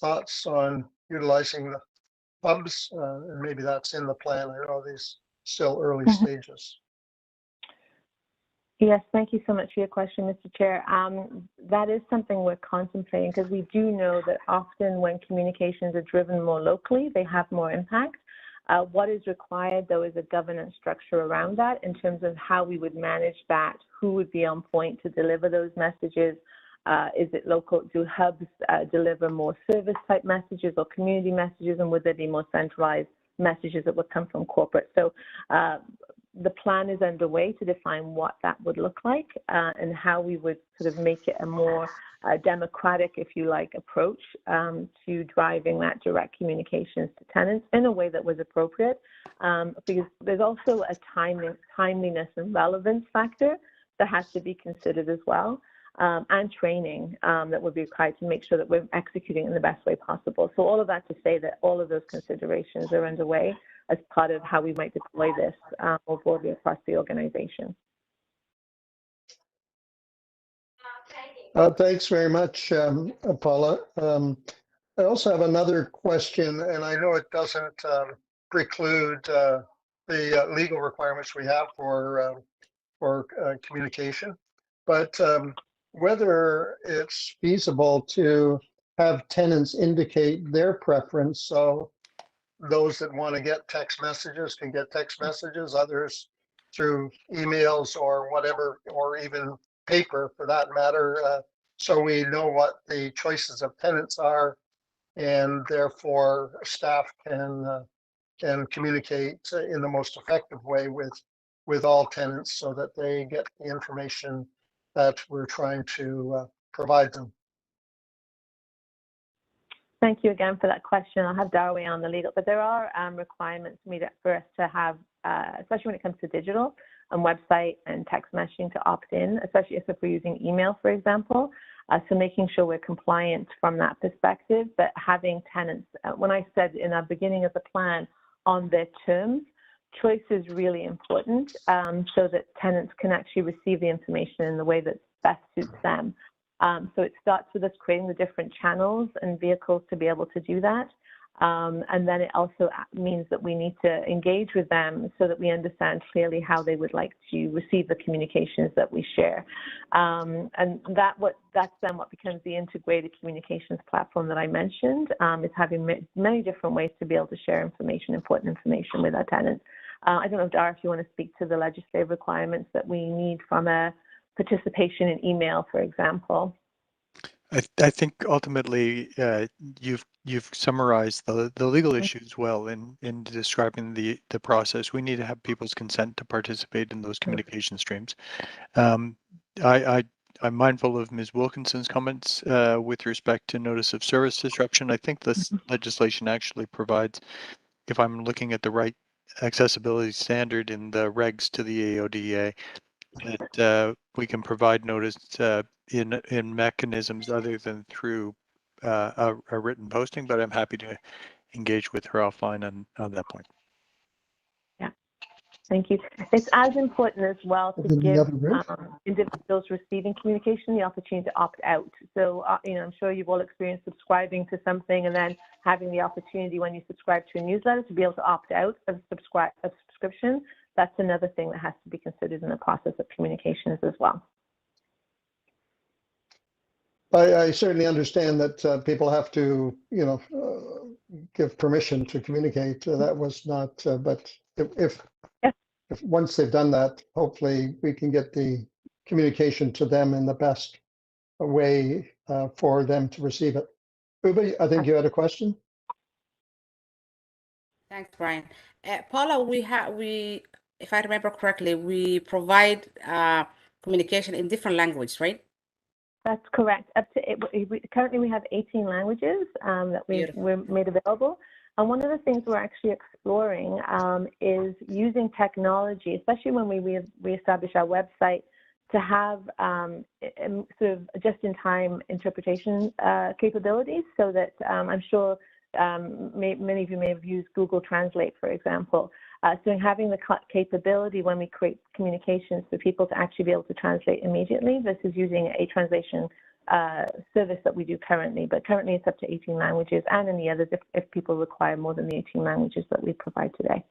thoughts on utilizing the hubs? And maybe that's in the plan. I know these still early stages. Yes, thank you so much for your question, Mr. Chair. That is something we're contemplating, because we do know that often when communications are driven more locally, they have more impact. What is required, though, is a governance structure around that in terms of how we would manage that, who would be on point to deliver those messages. Is it local? Do hubs deliver more service type messages or community messages, and would there be more centralized messages that would come from corporate? So the plan is underway to define what that would look like, and how we would sort of make it a more democratic, if you like, approach to driving that direct communications to tenants in a way that was appropriate, because there's also a timeliness and relevance factor that has to be considered as well. and training that would be required to make sure that we're executing in the best way possible. So all of that to say that all of those considerations are underway as part of how we might deploy this more broadly across the organization. Thanks very much, Paula. I also have another question, and I know it doesn't preclude the legal requirements we have for communication, but whether it's feasible to have tenants indicate their preference, so those that want to get text messages can get text messages, others through emails or whatever, or even paper for that matter, so we know what the choices of tenants are, and therefore staff can communicate in the most effective way with all tenants so that they get the information that we're trying to provide them. Thank you again for that question. I'll have Darwin on the legal, but there are requirements for us to have, especially when it comes to digital and website and text messaging, to opt in, especially if we're using email, for example. So making sure we're compliant from that perspective, but having tenants, when I said in the beginning of the plan, on their terms, choice is really important so that tenants can actually receive the information in the way that best suits them. So it starts with us creating the different channels and vehicles to be able to do that. And then it also means that we need to engage with them so that we understand clearly how they would like to receive the communications that we share. And that's then what becomes the integrated communications platform that I mentioned, is having many different ways to be able to share information, important information with our tenants. I don't know, Dara, if you want to speak to the legislative requirements that we need from a participation in email, for example. I think ultimately you've summarized the legal issues well in describing the process. We need to have people's consent to participate in those communication streams. I'm mindful of Ms. Wilkinson's comments with respect to notice of service disruption. I think this legislation actually provides, if I'm looking at the right accessibility standard in the regs to the AODA, that we can provide notice in mechanisms other than through a written posting, but I'm happy to engage with her offline on that point. Yeah, thank you. It's as important as well to give individuals receiving communication the opportunity to opt out. So, I'm sure you've all experienced subscribing to something and then having the opportunity when you subscribe to a newsletter to be able to opt out of subscription. That's another thing that has to be considered in the process of communications as well. I certainly understand that people have to, give permission to communicate. That was not, but if once they've done that, hopefully we can get the communication to them in the best way for them to receive it. Uwe, I think you had a question. Thanks, Brian. Paula, if I remember correctly, we provide communication in different languages, right? That's correct. Currently, we have 18 languages that we're made available. And one of the things we're actually exploring is using technology, especially when we reestablish our website, to have sort of just-in-time interpretation capabilities, so that I'm sure many of you may have used Google Translate, for example. So having the capability when we create communications for people to actually be able to translate immediately versus using a translation service that we do currently. But currently it's up to 18 languages, and in the others if people require more than the 18 languages that we provide today.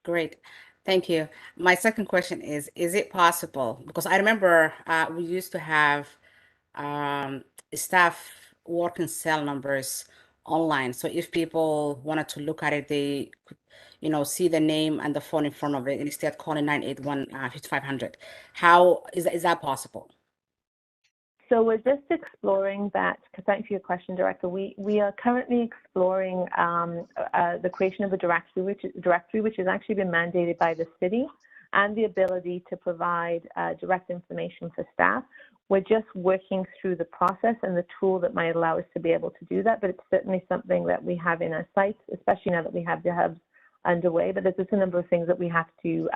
Great. Thank you. My second question is it possible, because I remember we used to have staff working cell numbers online. So if people wanted to look at it, they could, see the name and the phone in front of it, and instead calling 981-5500. How is that possible? So we're just exploring that. Thank you for your question, Director. We are currently exploring the creation of a directory, which has actually been mandated by the city, and the ability to provide direct information for staff. We're just working through the process and the tool that might allow us to be able to do that, but it's certainly something that we have in our sights, especially now that we have the hubs underway. But there's just a number of things that we have to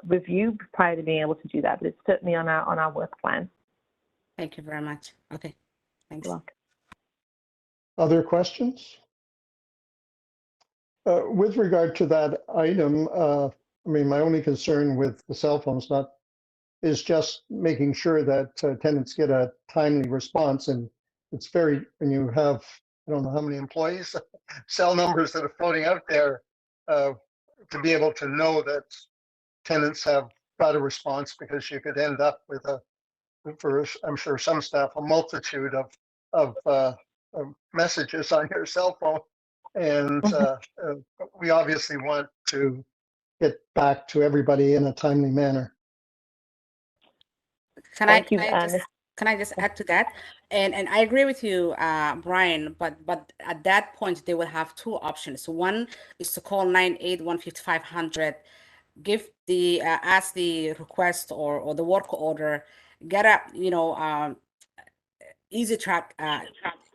review prior to being able to do that, but it's certainly on our work plan. Thank you very much. Okay, thanks. You're welcome. Other questions? With regard to that item, I mean, my only concern with the cell phones is just making sure that tenants get a timely response. And it's very, when you have, I don't know how many employees, cell numbers that are floating out there, to be able to know that tenants have got a response, because you could end up with for I'm sure some staff, a multitude of messages on your cell phone. And we obviously want to get back to everybody in a timely manner. Can Thank you, can I just add to that? And I agree with you, Brian, but at that point they will have two options. One is to call 981-5500, give the ask the request or the work order, get a easy track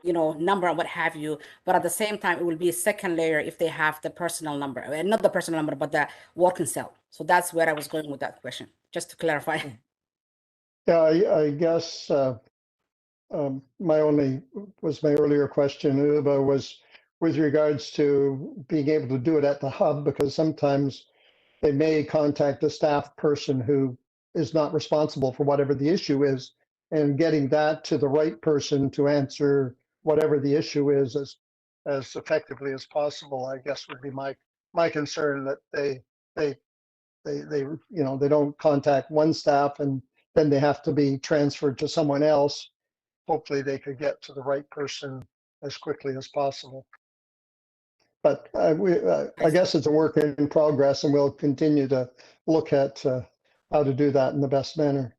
number and what have you, but at the same time it will be a second layer if they have the personal number, not the personal number but the working cell. So that's where I was going with that question, just to clarify. Yeah, I guess my earlier question, Uba, was with regards to being able to do it at the hub, because sometimes they may contact a staff person who is not responsible for whatever the issue is, and getting that to the right person to answer whatever the issue is as effectively as possible, I guess would be my concern, that they don't contact one staff and then they have to be transferred to someone else. Hopefully they could get to the right person as quickly as possible. But I guess it's a work in progress, and we'll continue to look at how to do that in the best manner.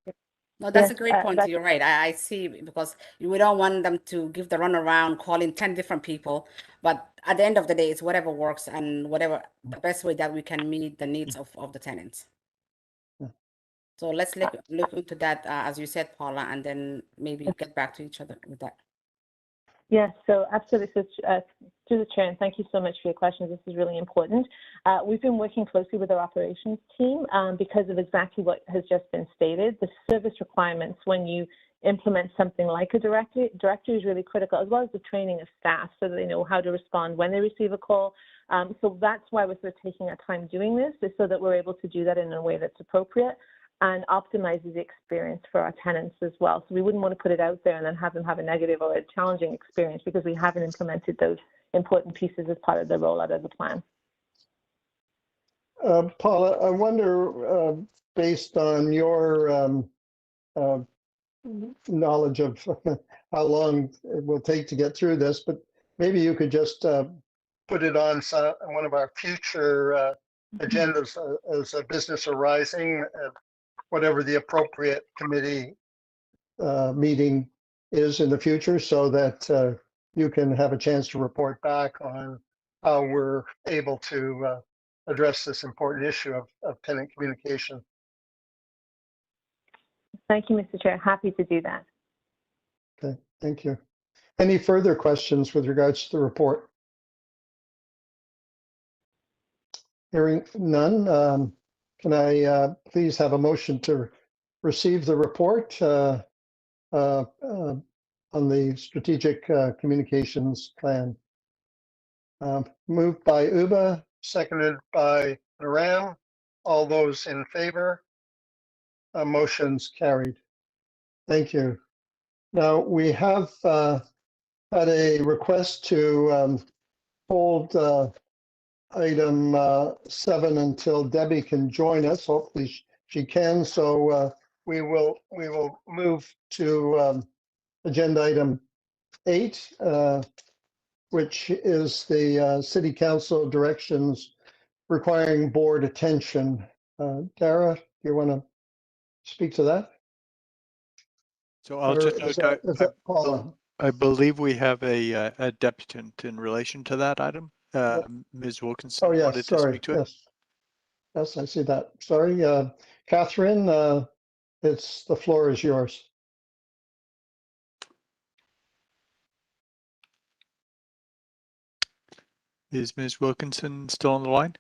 No, that's Yes, a great point. You're right. I see, because we don't want them to give the runaround, calling 10 different people. But at the end of the day, it's whatever works and whatever the best way that we can meet the needs of the tenants. Yeah. So let's look into that, as you said, Paula, and then maybe get back to each other with that. Yes, so absolutely. So, to the chair, and thank you so much for your questions. This is really important. We've been working closely with our operations team because of exactly what has just been stated. The service requirements when you implement something like a directory is really critical, as well as the training of staff so that they know how to respond when they receive a call. So that's why we're sort of taking our time doing this, is so that we're able to do that in a way that's appropriate and optimizes the experience for our tenants as well. So we wouldn't want to put it out there and then have them have a negative or a challenging experience, because we haven't implemented those important pieces as part of the rollout of the plan. Paula, I wonder, based on your knowledge of how long it will take to get through this, but maybe you could just put it on one of our future agendas as a business arising, whatever the appropriate committee meeting is in the future, so that you can have a chance to report back on how we're able to address this important issue of tenant communication. Thank you, Mr. Chair. Happy to do that. Okay, thank you. Any further questions with regards to the report? Hearing none, can I please have a motion to receive the report on the strategic communications plan? Moved by Uba, seconded by Naram. All those in favor? Motion's carried. Thank you. Now, we have had a request to hold item 7 until Debbie can join us. Hopefully she can. So we will move to agenda item 8, which is the City Council directions requiring board attention. Dara, do you want to speak to that? So I'll Or just is note, that Paula? I believe we have a deputant in relation to that item. Ms. Wilkinson Oh, yes, wanted to sorry. speak to it. Yes. Yes, I see that. Sorry, Catherine, the floor is yours. Is Ms. Wilkinson still on the line?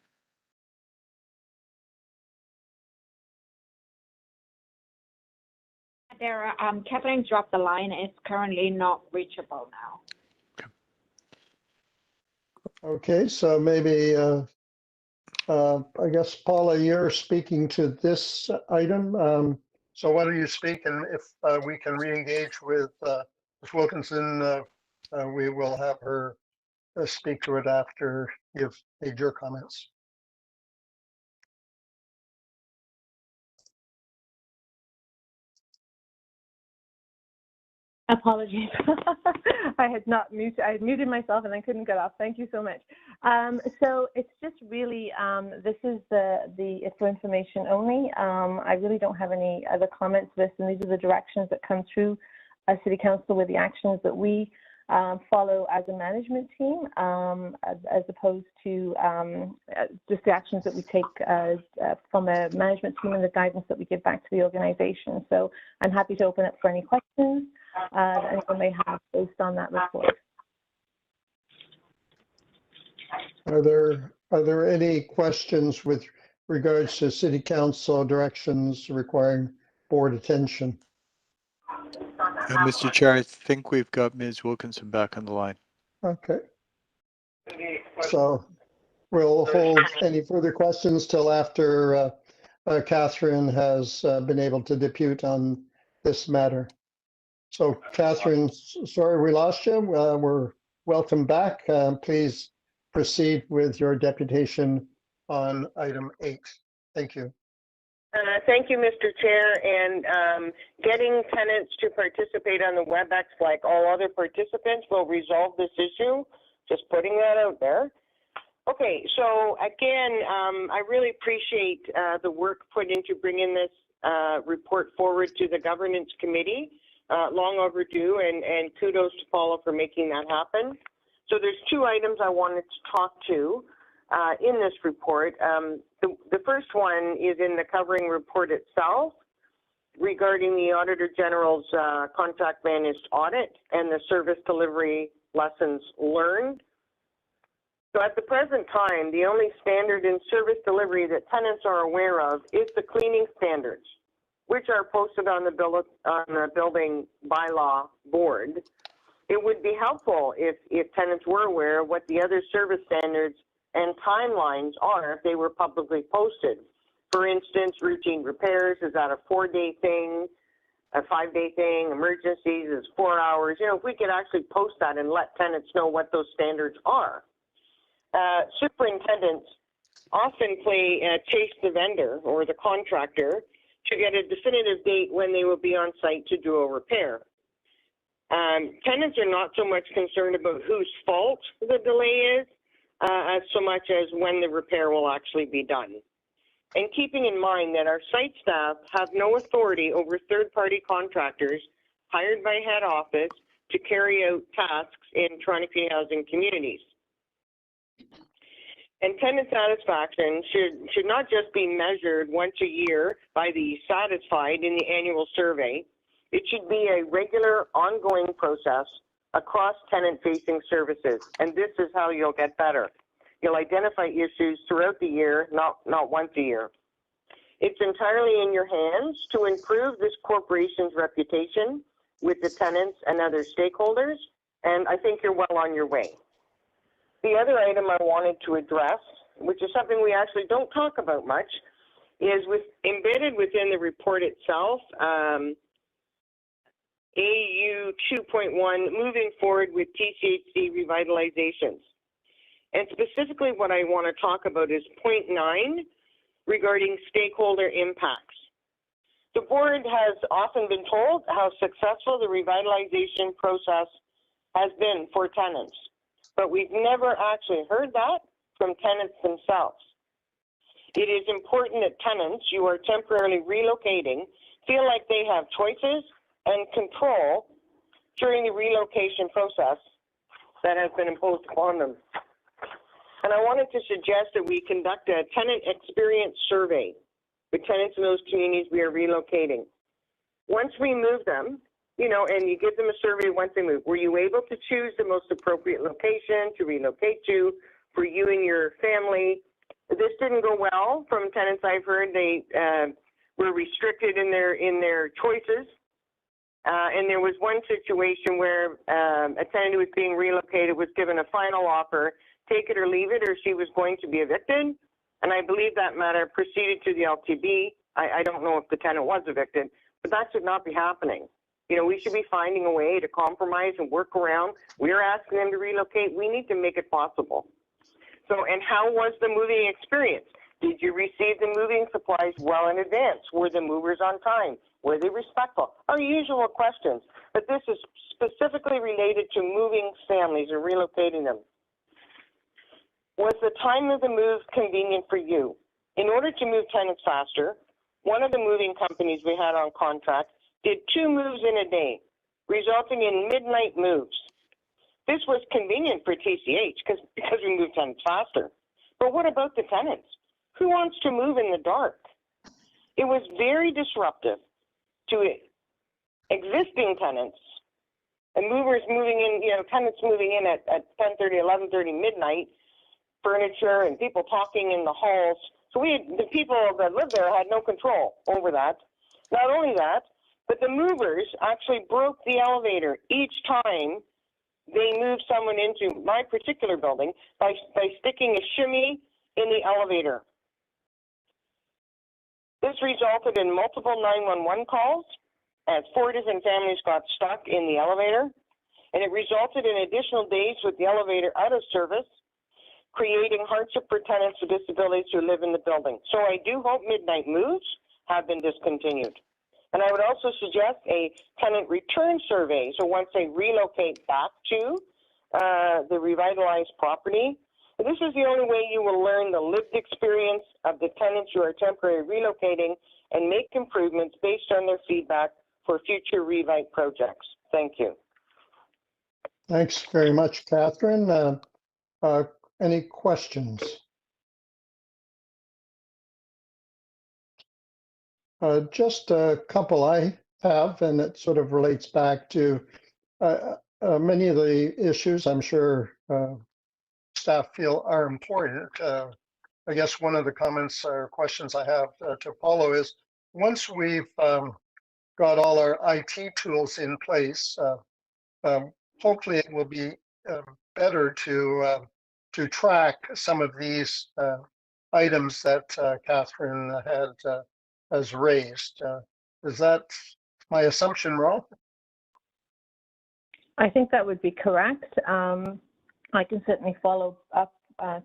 Dara, Catherine dropped the line. It's currently not reachable now. Okay, so maybe, I guess, Paula, you're speaking to this item. So why don't you speak, and if we can re-engage with Ms. Wilkinson, we will have her speak to it after you've made your comments. Apologies. I had not muted. I had muted myself and I couldn't get off. Thank you so much. So it's just really, this is it's for information only. I really don't have any other comments to this, and these are the directions that come through City Council with the actions that we follow as a management team, as opposed to just the actions that we take from a management team and the guidance that we give back to the organization. So I'm happy to open up for any questions that anyone may have based on that report. Are there any questions with regards to City Council directions requiring board attention? Mr. Chair, I think we've got Ms. Wilkinson back on the line. Okay. So we'll hold any further questions till after Catherine has been able to depute on this matter. So Catherine, sorry we lost you. We're welcome back. Please proceed with your deputation on item 8. Thank you. Thank you, Mr. Chair. And getting tenants to participate on the WebEx like all other participants will resolve this issue. Just putting that out there. Okay, so again, I really appreciate the work put into bringing this report forward to the governance committee. Long overdue, and kudos to Paula for making that happen. So there's 2 items I wanted to talk to in this report. The first one is in the covering report itself regarding the Auditor General's contract managed audit and the service delivery lessons learned. So at the present time, the only standard in service delivery that tenants are aware of is the cleaning standards, which are posted on the building bylaw board. It would be helpful if tenants were aware of what the other service standards and timelines are if they were publicly posted. For instance, routine repairs, is that a 4-day thing, a 5-day thing? Emergencies is 4 hours. You know, if we could actually post that and let tenants know what those standards are. Superintendents often chase the vendor or the contractor to get a definitive date when they will be on site to do a repair. Tenants are not so much concerned about whose fault the delay is, as so much as when the repair will actually be done. And keeping in mind that our site staff have no authority over third-party contractors hired by head office to carry out tasks in Toronto Community Housing communities. And tenant satisfaction should not just be measured once a year by the satisfied in the annual survey. It should be a regular, ongoing process across tenant-facing services, and this is how you'll get better. You'll identify issues throughout the year, not once a year. It's entirely in your hands to improve this corporation's reputation with the tenants and other stakeholders, and I think you're well on your way. The other item I wanted to address, which is something we actually don't talk about much, is embedded within the report itself, AU 2.1, moving forward with TCHC revitalizations. And specifically what I want to talk about is point 9 regarding stakeholder impacts. The board has often been told how successful the revitalization process has been for tenants, but we've never actually heard that from tenants themselves. It is important that tenants you are temporarily relocating feel like they have choices and control during the relocation process that has been imposed upon them. And I wanted to suggest that we conduct a tenant experience survey with tenants in those communities we are relocating. Once we move them, you know, and you give them a survey once they move, were you able to choose the most appropriate location to relocate to for you and your family? This didn't go well from tenants I've heard. They were restricted in their choices And there was one situation where a tenant who was being relocated was given a final offer, take it or leave it, or she was going to be evicted. And I believe that matter proceeded to the LTB. I don't know if the tenant was evicted, but that should not be happening. You know, we should be finding a way to compromise and work around. We're asking them to relocate. We need to make it possible. So, and how was the moving experience? Did you receive the moving supplies well in advance? Were the movers on time? Were they respectful? Our usual questions, but this is specifically related to moving families and relocating them. Was the time of the move convenient for you? In order to move tenants faster, one of the moving companies we had on contract did 2 moves in a day, resulting in midnight moves. This was convenient for TCH because we moved tenants faster. But what about the tenants? Who wants to move in the dark? It was very disruptive to existing tenants and movers moving in, you know, tenants moving in at 10:30, 11:30, midnight, furniture and people talking in the halls. So the people that lived there had no control over that. Not only that, but the movers actually broke the elevator each time they moved someone into my particular building by sticking a shimmy in the elevator. This resulted in multiple 911 calls as 4 different families got stuck in the elevator, and it resulted in additional days with the elevator out of service, creating hardship for tenants with disabilities who live in the building. So I do hope midnight moves have been discontinued. And I would also suggest a tenant return survey. So once they relocate back to the revitalized property, this is the only way you will learn the lived experience of the tenants who are temporarily relocating and make improvements based on their feedback for future revite projects. Thank you. Thanks very much, Catherine. Any questions? Just a couple I have, and it sort of relates back to many of the issues I'm sure staff feel are important. I guess one of the comments or questions I have to follow is, once we've got all our IT tools in place, hopefully it will be better to track some of these items that Catherine has raised. Is that my assumption wrong? I think that would be correct. I can certainly follow up,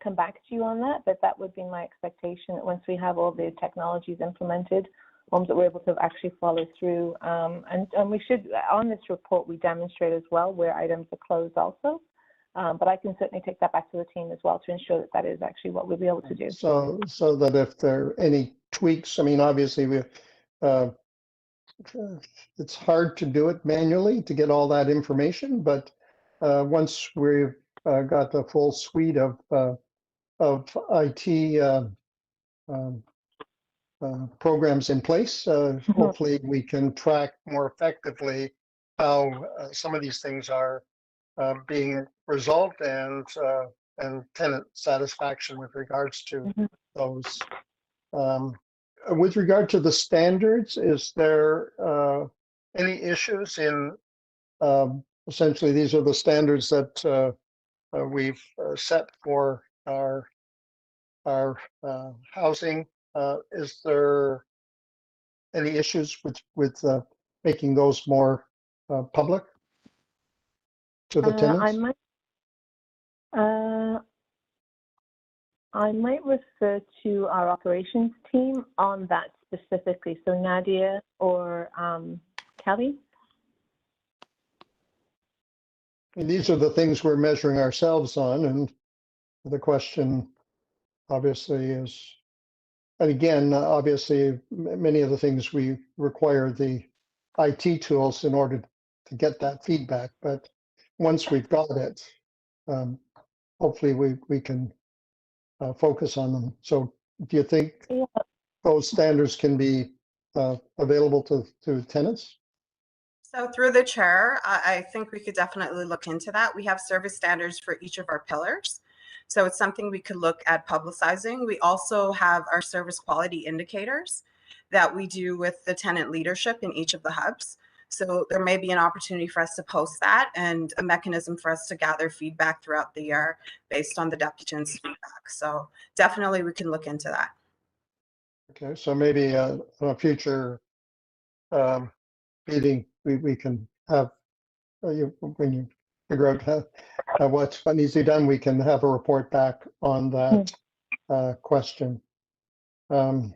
come back to you on that, but that would be my expectation, that once we have all the technologies implemented, that we're able to actually follow through. And we should, on this report, we demonstrate as well where items are closed also. But I can certainly take that back to the team as well to ensure that that is actually what we'll be able to do. So that if there are any tweaks, I mean, obviously it's hard to do it manually to get all that information, but once we've got the full suite of IT programs in place, hopefully we can track more effectively how some of these things are being resolved and tenant satisfaction with regards to those. With regard to the standards, is there any issues in essentially these are the standards that we've set for our housing? Is there any issues with making those more public to the tenants? I might refer to our operations team on that specifically. So Nadia or Kelly? And these are the things we're measuring ourselves on, and the question obviously is, and again, obviously many of the things we require the IT tools in order to get that feedback, but once we've got it, hopefully we can focus on them. So do you think those standards can be available to tenants? So through the chair, I think we could definitely look into that. We have service standards for each of our pillars. So it's something we could look at publicizing. We also have our service quality indicators that we do with the tenant leadership in each of the hubs. So there may be an opportunity for us to post that and a mechanism for us to gather feedback throughout the year based on the deputants' feedback. So definitely we can look into that. Okay, so maybe on a future meeting, we can have, when you figure out what needs to be done, we can have a report back on that question. And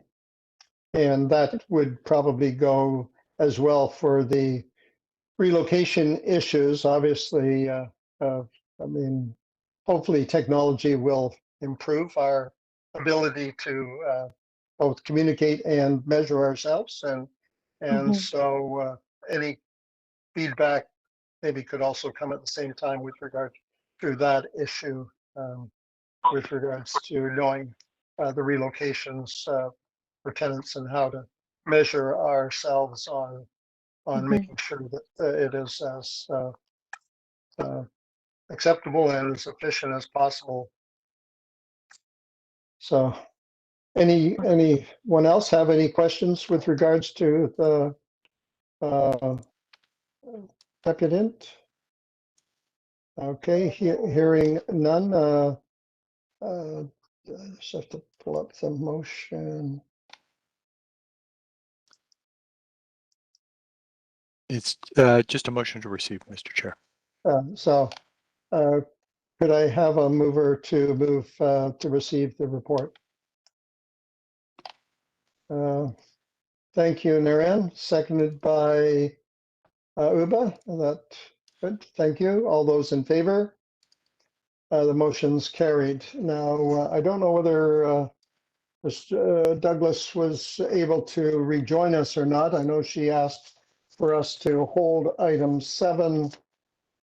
that would probably go as well for the relocation issues. Obviously, I mean, hopefully technology will improve our ability to both communicate and measure ourselves. And so any feedback maybe could also come at the same time with regard to that issue, with regards to knowing the relocations for tenants and how to measure ourselves on making sure that it is as acceptable and as efficient as possible. So anyone else have any questions with regards to the deputant? Okay, hearing none. Just have to pull up the motion. It's just a motion to receive, Mr. Chair. So could I have a mover to move to receive the report? Thank you, Naren. Seconded by Uba. That good. Thank you. All those in favor? The motion's carried. Now, I don't know whether Douglas was able to rejoin us or not. I know she asked for us to hold item 7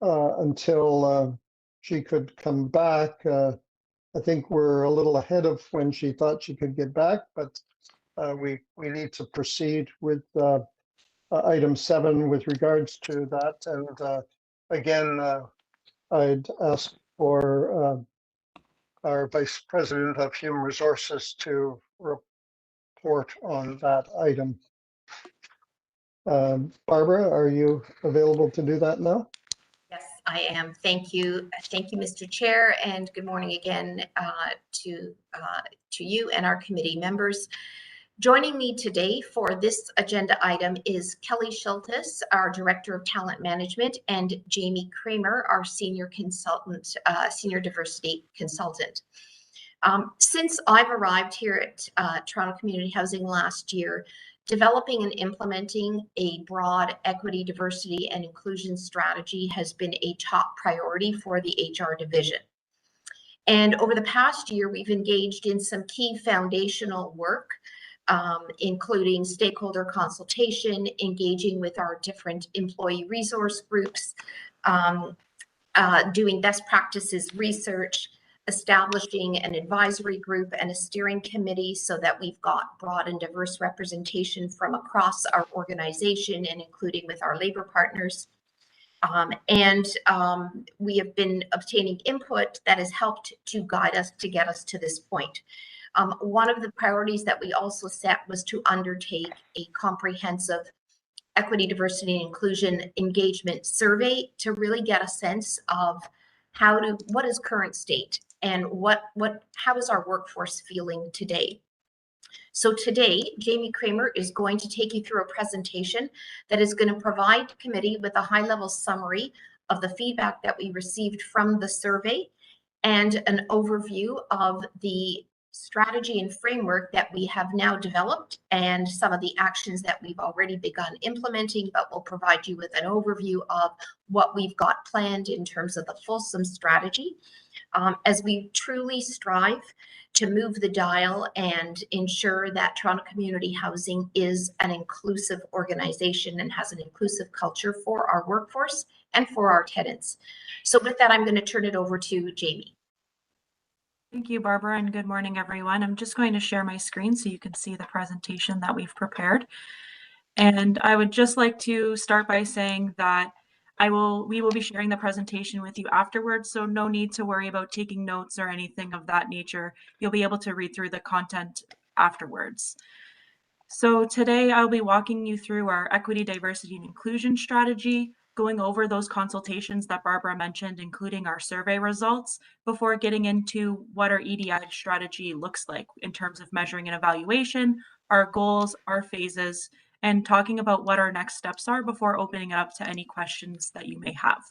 until she could come back. I think we're a little ahead of when she thought she could get back, but we need to proceed with item 7 with regards to that. And again, I'd ask for our Vice President of Human Resources to report on that item. Barbara, are you available to do that now? Yes, I am. Thank you. Thank you, Mr. Chair, and good morning again to you and our committee members. Joining me today for this agenda item is Kelly Schultes, our Director of Talent Management, and Jamie Kramer, our Senior Consultant, Senior Diversity Consultant. Since I've arrived here at Toronto Community Housing last year, developing and implementing a broad equity, diversity, and inclusion strategy has been a top priority for the HR division. And over the past year, we've engaged in some key foundational work, including stakeholder consultation, engaging with our different employee resource groups, doing best practices research, establishing an advisory group and a steering committee so that we've got broad and diverse representation from across our organization and including with our labor partners. We have been obtaining input that has helped to guide us to get us to this point. One of the priorities that we also set was to undertake a comprehensive equity, diversity, and inclusion engagement survey to really get a sense of what is current state and how is our workforce feeling today. So today, Jamie Kramer is going to take you through a presentation that is going to provide the committee with a high-level summary of the feedback that we received from the survey and an overview of the strategy and framework that we have now developed and some of the actions that we've already begun implementing, but we'll provide you with an overview of what we've got planned in terms of the fulsome strategy as we truly strive to move the dial and ensure that Toronto Community Housing is an inclusive organization and has an inclusive culture for our workforce and for our tenants. So with that, I'm going to turn it over to Jamie. Thank you, Barbara, and good morning, everyone. I'm just going to share my screen so you can see the presentation that we've prepared. And I would just like to start by saying that we will be sharing the presentation with you afterwards, so no need to worry about taking notes or anything of that nature. You'll be able to read through the content afterwards. So today I'll be walking you through our equity, diversity, and inclusion strategy, going over those consultations that Barbara mentioned, including our survey results, before getting into what our EDI strategy looks like in terms of measuring and evaluation, our goals, our phases, and talking about what our next steps are before opening it up to any questions that you may have.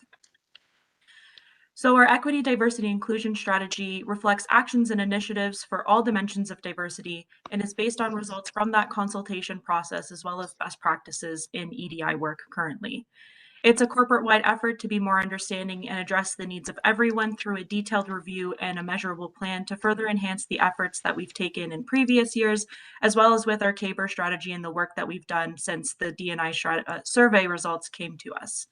So our equity, diversity, inclusion strategy reflects actions and initiatives for all dimensions of diversity and is based on results from that consultation process as well as best practices in EDI work currently. It's a corporate-wide effort to be more understanding and address the needs of everyone through a detailed review and a measurable plan to further enhance the efforts that we've taken in previous years, as well as with our CABR strategy and the work that we've done since the D&I survey results came to us.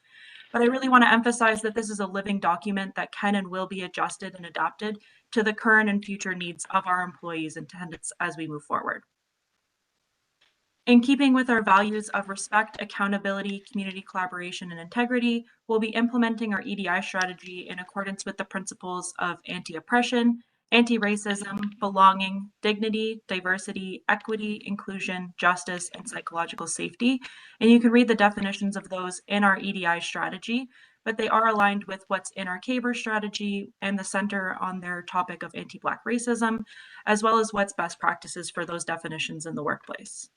But I really want to emphasize that this is a living document that can and will be adjusted and adapted to the current and future needs of our employees and tenants as we move forward. In keeping with our values of respect, accountability, community collaboration, and integrity, we'll be implementing our EDI strategy in accordance with the principles of anti-oppression, anti-racism, belonging, dignity, diversity, equity, inclusion, justice, and psychological safety. And you can read the definitions of those in our EDI strategy, but they are aligned with what's in our CABR strategy and the center on their topic of anti-Black racism, as well as what's best practices for those definitions in the workplace.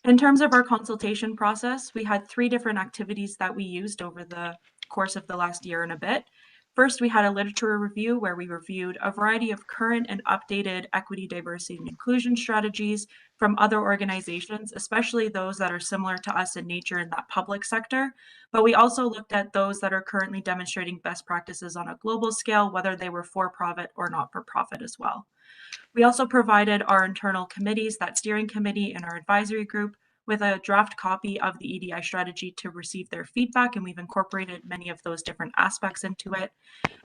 In terms of our consultation process, we had 3 different activities that we used over the course of the last year and a bit. First, we had a literature review where we reviewed a variety of current and updated equity, diversity, and inclusion strategies from other organizations, especially those that are similar to us in nature in that public sector. But we also looked at those that are currently demonstrating best practices on a global scale, whether they were for-profit or not-for-profit as well. We also provided our internal committees, that steering committee and our advisory group, with a draft copy of the EDI strategy to receive their feedback, and we've incorporated many of those different aspects into it.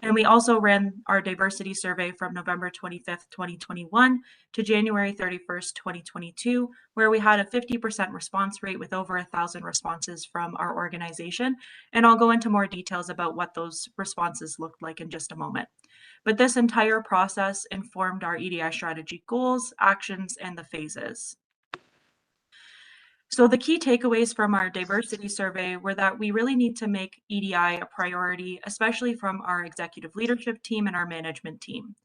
And we also ran our diversity survey from November 25th, 2021 to January 31st, 2022, where we had a 50% response rate with over 1,000 responses from our organization. And I'll go into more details about what those responses looked like in just a moment. But this entire process informed our EDI strategy goals, actions, and the phases. So the key takeaways from our diversity survey were that we really need to make EDI a priority, especially from our executive leadership team and our management team.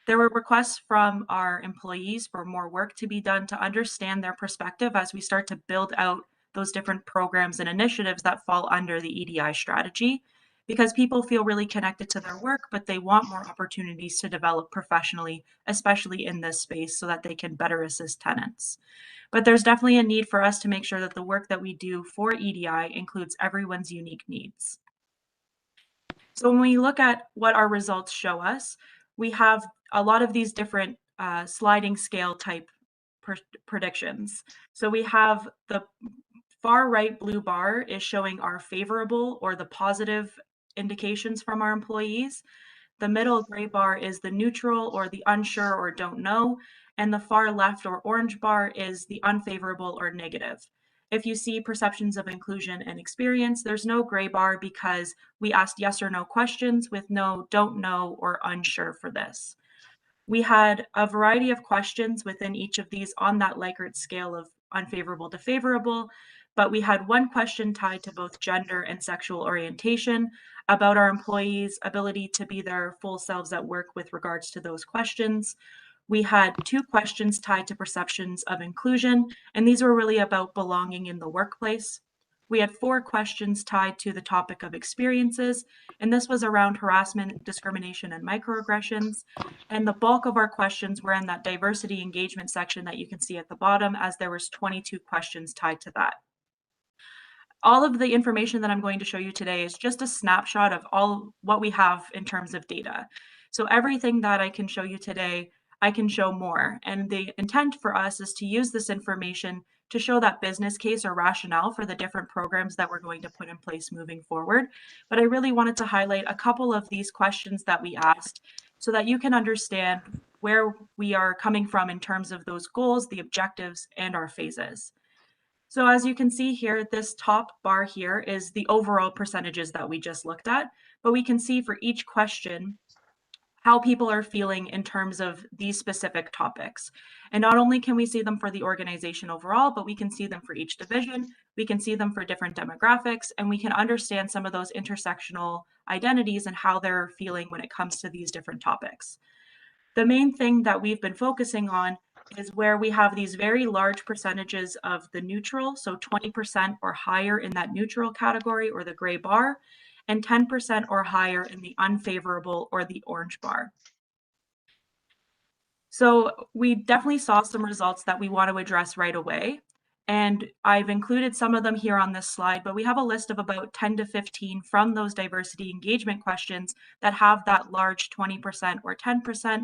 There were requests from our employees for more work to be done to understand their perspective as we start to build out those different programs and initiatives that fall under the EDI strategy, because people feel really connected to their work, but they want more opportunities to develop professionally, especially in this space, so that they can better assist tenants. But there's definitely a need for us to make sure that the work that we do for EDI includes everyone's unique needs. So when we look at what our results show us, we have a lot of these different sliding scale type predictions. So we have the far right blue bar is showing our favorable or the positive indications from our employees. The middle gray bar is the neutral or the unsure or don't know. And the far left or orange bar is the unfavorable or negative. If you see perceptions of inclusion and experience, there's no gray bar because we asked yes or no questions with no, don't know, or unsure for this. We had a variety of questions within each of these on that Likert scale of unfavorable to favorable, but we had one question tied to both gender and sexual orientation about our employees' ability to be their full selves at work with regards to those questions. We had 2 questions tied to perceptions of inclusion, and these were really about belonging in the workplace. We had 4 questions tied to the topic of experiences, and this was around harassment, discrimination, and microaggressions. And the bulk of our questions were in that diversity engagement section that you can see at the bottom, as there was 22 questions tied to that. All of the information that I'm going to show you today is just a snapshot of all what we have in terms of data. So everything that I can show you today, I can show more. And the intent for us is to use this information to show that business case or rationale for the different programs that we're going to put in place moving forward. But I really wanted to highlight a couple of these questions that we asked so that you can understand where we are coming from in terms of those goals, the objectives, and our phases. So as you can see here, this top bar here is the overall percentages that we just looked at, but we can see for each question how people are feeling in terms of these specific topics. And not only can we see them for the organization overall, but we can see them for each division, we can see them for different demographics, and we can understand some of those intersectional identities and how they're feeling when it comes to these different topics. The main thing that we've been focusing on is where we have these very large percentages of the neutral, so 20% or higher in that neutral category or the gray bar, and 10% or higher in the unfavorable or the orange bar. So we definitely saw some results that we want to address right away. And I've included some of them here on this slide, but we have a list of about 10 to 15 from those diversity engagement questions that have that large 20% or 10%.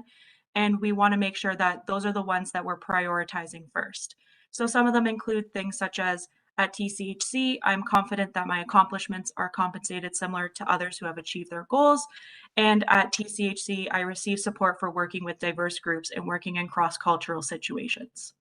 And we want to make sure that those are the ones that we're prioritizing first. So some of them include things such as, at TCHC, I'm confident that my accomplishments are compensated similar to others who have achieved their goals. And at TCHC, I receive support for working with diverse groups and working in cross-cultural situations.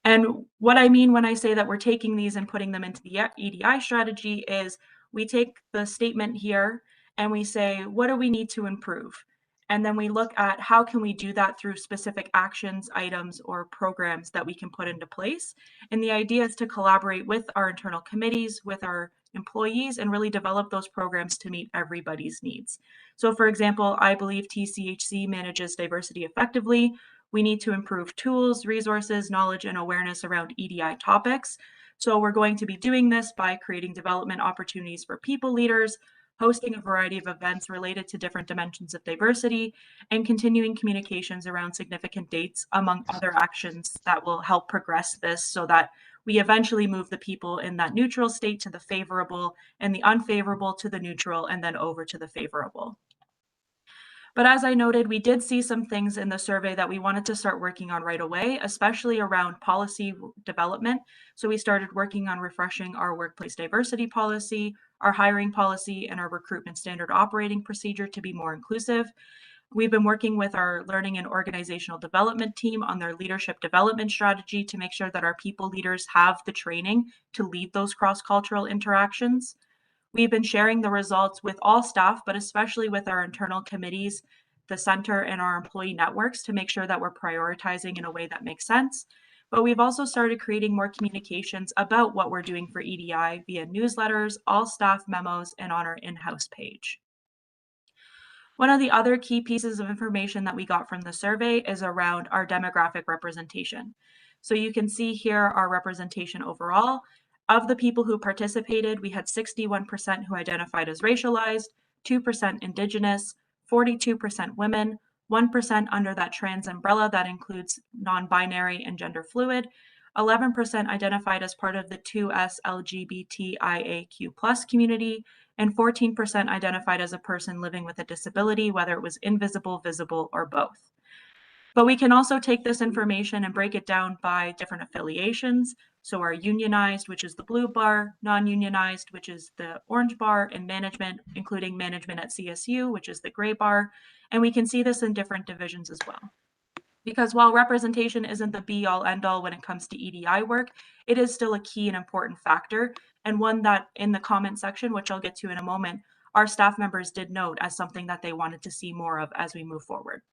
And what I mean when I say that we're taking these and putting them into the EDI strategy is we take the statement here and we say, what do we need to improve? And then we look at how can we do that through specific actions, items, or programs that we can put into place. And the idea is to collaborate with our internal committees, with our employees, and really develop those programs to meet everybody's needs. So for example, I believe TCHC manages diversity effectively. We need to improve tools, resources, knowledge, and awareness around EDI topics. So we're going to be doing this by creating development opportunities for people leaders, hosting a variety of events related to different dimensions of diversity, and continuing communications around significant dates, among other actions that will help progress this so that we eventually move the people in that neutral state to the favorable and the unfavorable to the neutral and then over to the favorable. But as I noted, we did see some things in the survey that we wanted to start working on right away, especially around policy development. So we started working on refreshing our workplace diversity policy, our hiring policy, and our recruitment standard operating procedure to be more inclusive. We've been working with our learning and organizational development team on their leadership development strategy to make sure that our people leaders have the training to lead those cross-cultural interactions. We've been sharing the results with all staff, but especially with our internal committees, the center, and our employee networks to make sure that we're prioritizing in a way that makes sense. But we've also started creating more communications about what we're doing for EDI via newsletters, all staff memos, and on our in-house page. One of the other key pieces of information that we got from the survey is around our demographic representation. So you can see here our representation overall. Of the people who participated, we had 61% who identified as racialized, 2% Indigenous, 42% women, 1% under that trans umbrella that includes non-binary and gender fluid, 11% identified as part of the 2S LGBTIAQ+ community, and 14% identified as a person living with a disability, whether it was invisible, visible, or both. But we can also take this information and break it down by different affiliations. So our unionized, which is the blue bar, non-unionized, which is the orange bar, and management, including management at CSU, which is the gray bar. And we can see this in different divisions as well. Because while representation isn't the be-all, end-all when it comes to EDI work, it is still a key and important factor, and one that in the comment section, which I'll get to in a moment, our staff members did note as something that they wanted to see more of as we move forward.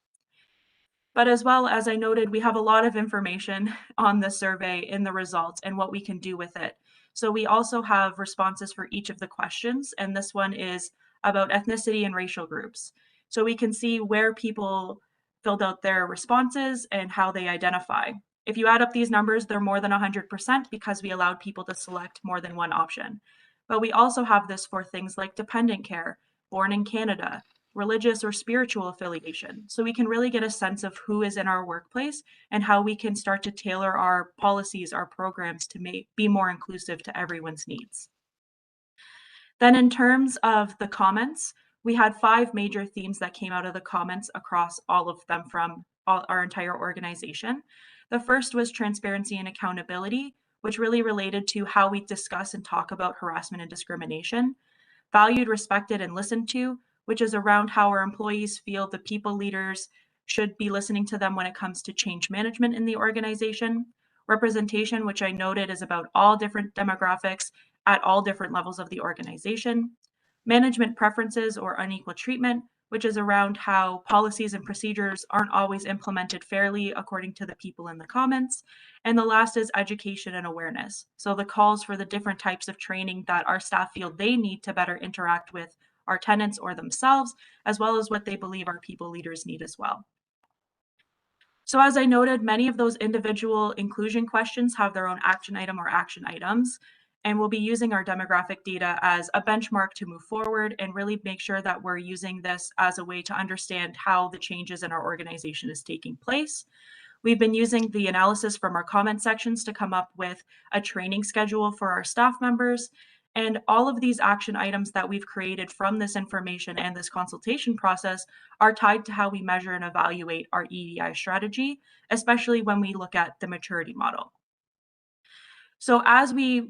But as well, as I noted, we have a lot of information on the survey in the results and what we can do with it. So we also have responses for each of the questions, and this one is about ethnicity and racial groups. So we can see where people filled out their responses and how they identify. If you add up these numbers, they're more than 100% because we allowed people to select more than one option. But we also have this for things like dependent care, born in Canada, religious or spiritual affiliation. So we can really get a sense of who is in our workplace and how we can start to tailor our policies, our programs to be more inclusive to everyone's needs. Then in terms of the comments, we had 5 major themes that came out of the comments across all of them from our entire organization. The first was transparency and accountability, which really related to how we discuss and talk about harassment and discrimination. Valued, respected, and listened to, which is around how our employees feel the people leaders should be listening to them when it comes to change management in the organization. Representation, which I noted is about all different demographics at all different levels of the organization. Management preferences or unequal treatment, which is around how policies and procedures aren't always implemented fairly according to the people in the comments. And the last is education and awareness. So the calls for the different types of training that our staff feel they need to better interact with our tenants or themselves, as well as what they believe our people leaders need as well. So as I noted, many of those individual inclusion questions have their own action item or action items, and we'll be using our demographic data as a benchmark to move forward and really make sure that we're using this as a way to understand how the changes in our organization is taking place. We've been using the analysis from our comment sections to come up with a training schedule for our staff members. And all of these action items that we've created from this information and this consultation process are tied to how we measure and evaluate our EDI strategy, especially when we look at the maturity model. So as we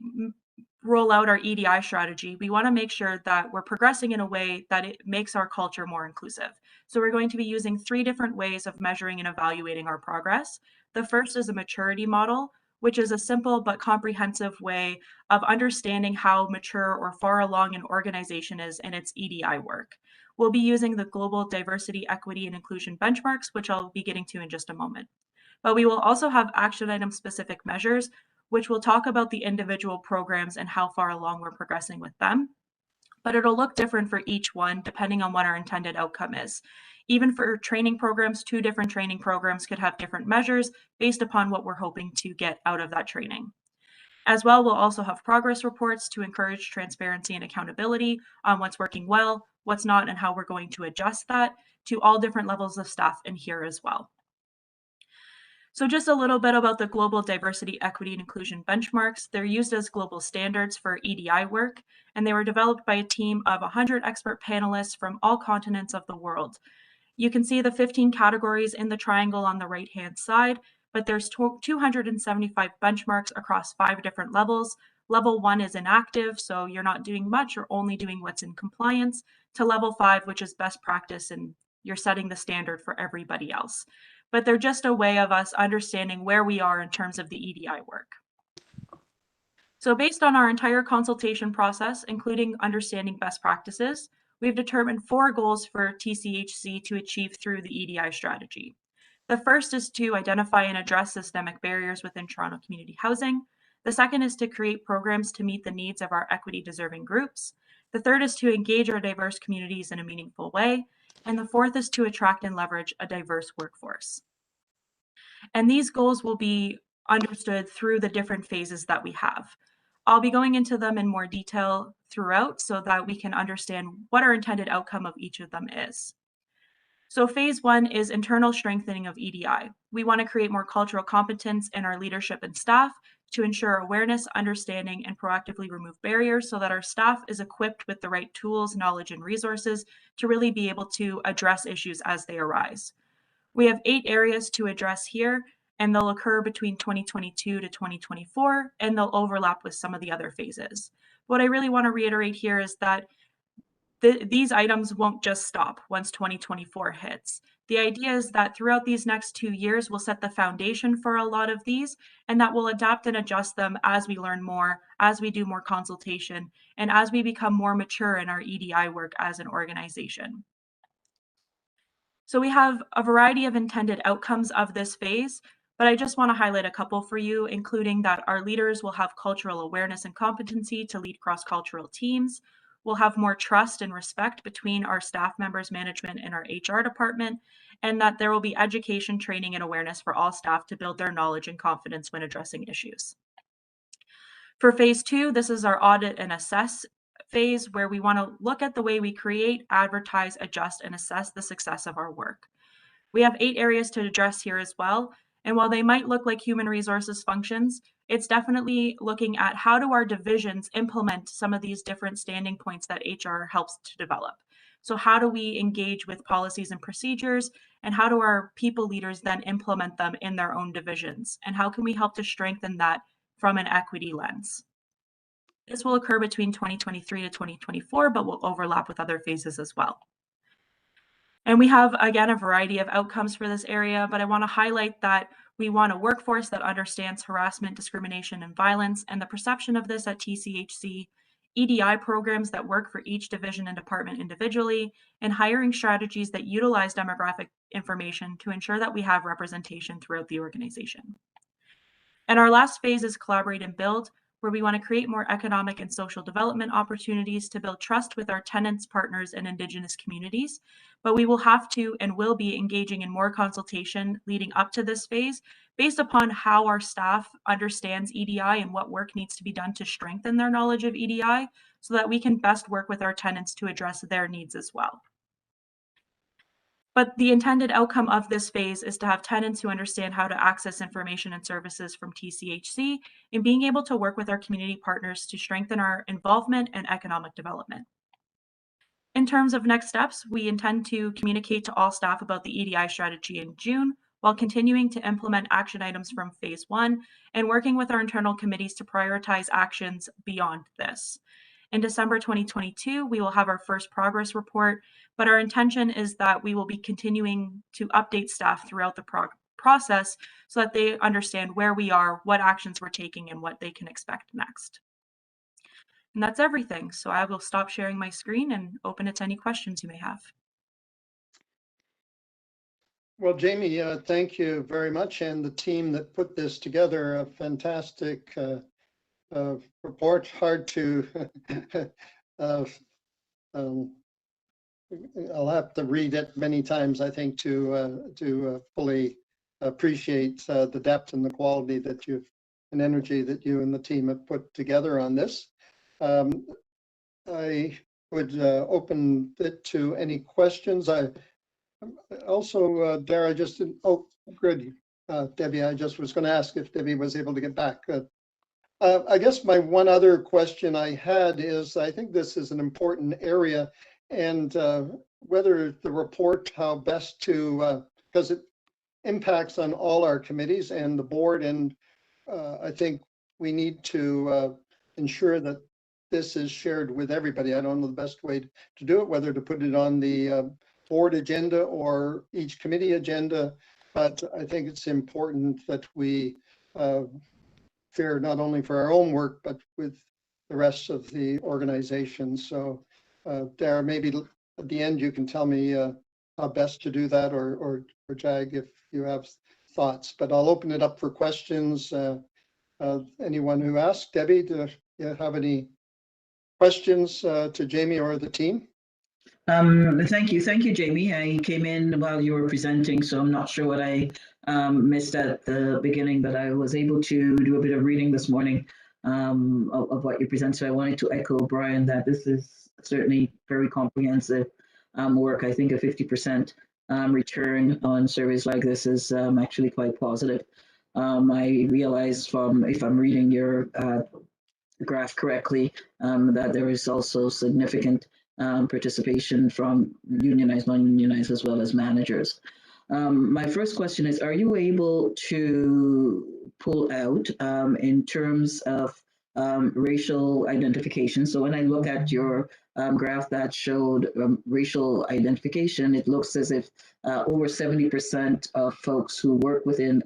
roll out our EDI strategy, we want to make sure that we're progressing in a way that it makes our culture more inclusive. So we're going to be using 3 different ways of measuring and evaluating our progress. The first is a maturity model, which is a simple but comprehensive way of understanding how mature or far along an organization is in its EDI work. We'll be using the Global Diversity, Equity, and Inclusion benchmarks, which I'll be getting to in just a moment. But we will also have action item specific measures, which will talk about the individual programs and how far along we're progressing with them. But it'll look different for each one depending on what our intended outcome is. Even for training programs, 2 different training programs could have different measures based upon what we're hoping to get out of that training. As well, we'll also have progress reports to encourage transparency and accountability on what's working well, what's not, and how we're going to adjust that to all different levels of staff in here as well. So just a little bit about the Global Diversity, Equity, and Inclusion benchmarks. They're used as global standards for EDI work, and they were developed by a team of 100 expert panelists from all continents of the world. You can see the 15 categories in the triangle on the right-hand side, but there's 275 benchmarks across 5 different levels. Level 1 is inactive, so you're not doing much or only doing what's in compliance, to level 5, which is best practice, and you're setting the standard for everybody else. But they're just a way of us understanding where we are in terms of the EDI work. So based on our entire consultation process, including understanding best practices, we've determined 4 goals for TCHC to achieve through the EDI strategy. The first is to identify and address systemic barriers within Toronto community housing. The second is to create programs to meet the needs of our equity-deserving groups. The third is to engage our diverse communities in a meaningful way. And the fourth is to attract and leverage a diverse workforce. And these goals will be understood through the different phases that we have. I'll be going into them in more detail throughout so that we can understand what our intended outcome of each of them is. So phase 1 is internal strengthening of EDI. We want to create more cultural competence in our leadership and staff to ensure awareness, understanding, and proactively remove barriers so that our staff is equipped with the right tools, knowledge, and resources to really be able to address issues as they arise. We have 8 areas to address here, and they'll occur between 2022 to 2024, and they'll overlap with some of the other phases. What I really want to reiterate here is that these items won't just stop once 2024 hits. The idea is that throughout these next 2 years, we'll set the foundation for a lot of these, and that we'll adapt and adjust them as we learn more, as we do more consultation, and as we become more mature in our EDI work as an organization. So we have a variety of intended outcomes of this phase, but I just want to highlight a couple for you, including that our leaders will have cultural awareness and competency to lead cross-cultural teams. We'll have more trust and respect between our staff members, management, and our HR department, and that there will be education, training, and awareness for all staff to build their knowledge and confidence when addressing issues. For phase 2, this is our audit and assess phase, where we want to look at the way we create, advertise, adjust, and assess the success of our work. We have 8 areas to address here as well, and while they might look like human resources functions, it's definitely looking at how do our divisions implement some of these different standing points that HR helps to develop. So how do we engage with policies and procedures, and how do our people leaders then implement them in their own divisions? And how can we help to strengthen that from an equity lens? This will occur between 2023 to 2024, but will overlap with other phases as well. And we have, again, a variety of outcomes for this area, but I want to highlight that we want a workforce that understands harassment, discrimination, and violence, and the perception of this at TCHC EDI programs that work for each division and department individually, and hiring strategies that utilize demographic information to ensure that we have representation throughout the organization. And our last phase is collaborate and build, where we want to create more economic and social development opportunities to build trust with our tenants, partners, and Indigenous communities. But we will have to and will be engaging in more consultation leading up to this phase based upon how our staff understands EDI and what work needs to be done to strengthen their knowledge of EDI so that we can best work with our tenants to address their needs as well. But the intended outcome of this phase is to have tenants who understand how to access information and services from TCHC and being able to work with our community partners to strengthen our involvement and economic development. In terms of next steps, we intend to communicate to all staff about the EDI strategy in June, while continuing to implement action items from phase 1 and working with our internal committees to prioritize actions beyond this. In December 2022, we will have our first progress report, but our intention is that we will be continuing to update staff throughout the process so that they understand where we are, what actions we're taking, and what they can expect next. And that's everything. So I will stop sharing my screen and open it to any questions you may have. Well, Jamie, thank you very much, and the team that put this together, a fantastic report. Hard to I'll have to read it many times, I think, to fully appreciate the depth and the quality that you've and energy that you and the team have put together on this. I would open it to any questions. I also, Dara, just, oh, good. Debbie, I just was going to ask if Debbie was able to get back. I guess my one other question I had is, I think this is an important area, and whether the report, how best to, because it impacts on all our committees and the board, and I think we need to ensure that this is shared with everybody. I don't know the best way to do it, whether to put it on the board agenda or each committee agenda, but I think it's important that we fare not only for our own work, but with the rest of the organization. So Dara, maybe at the end you can tell me how best to do that, or Jag, if you have thoughts, but I'll open it up for questions. Anyone who asks. Debbie, do you have any questions to Jamie or the team? Thank you, Jamie. I came in while you were presenting, so I'm not sure what I missed at the beginning, but I was able to do a bit of reading this morning of what you present. So I wanted to echo Brian that this is certainly very comprehensive work. I think a 50% return on surveys like this is actually quite positive. I realize from, if I'm reading your graph correctly, that there is also significant participation from unionized, non-unionized, as well as managers. My first question is, are you able to pull out in terms of racial identification? So when I look at your graph that showed racial identification, it looks as if over 70% of folks who work within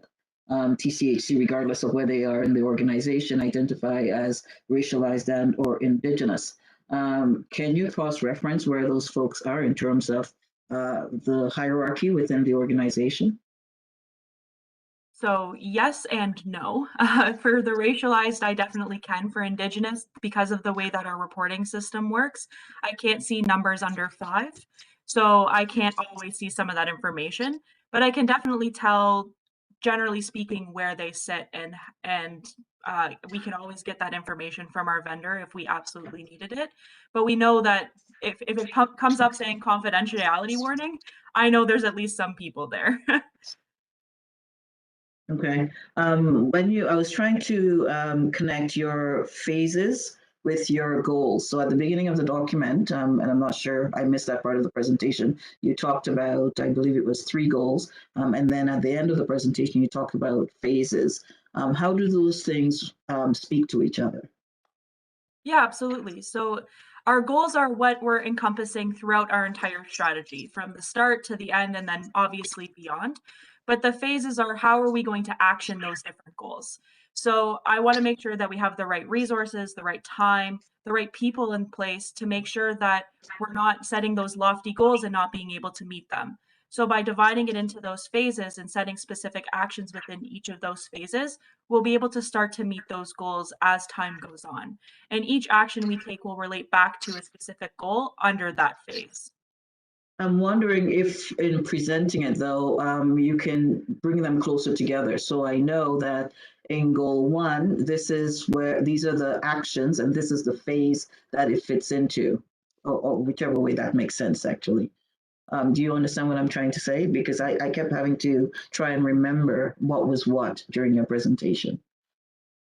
TCHC, regardless of where they are in the organization, identify as racialized and or Indigenous. Can you cross-reference where those folks are in terms of the hierarchy within the organization? So yes and no. For the racialized, I definitely can. For Indigenous, because of the way that our reporting system works, I can't see numbers under 5. So I can't always see some of that information, but I can definitely tell, generally speaking, where they sit, and we can always get that information from our vendor if we absolutely needed it. But we know that if it comes up saying confidentiality warning, I know there's at least some people there. Okay. I was trying to connect your phases with your goals. So at the beginning of the document, and I'm not sure, I missed that part of the presentation, you talked about, I believe it was 3 goals. And then at the end of the presentation, you talked about phases. How do those things speak to each other? Yeah, absolutely. So our goals are what we're encompassing throughout our entire strategy, from the start to the end, and then obviously beyond. But the phases are, how are we going to action those different goals? So I want to make sure that we have the right resources, the right time, the right people in place to make sure that we're not setting those lofty goals and not being able to meet them. So by dividing it into those phases and setting specific actions within each of those phases, we'll be able to start to meet those goals as time goes on. And each action we take will relate back to a specific goal under that phase. I'm wondering if in presenting it though, you can bring them closer together. So I know that in goal 1, this is where these are the actions and this is the phase that it fits into, or whichever way that makes sense actually. Do you understand what I'm trying to say? Because I kept having to try and remember what was what during your presentation.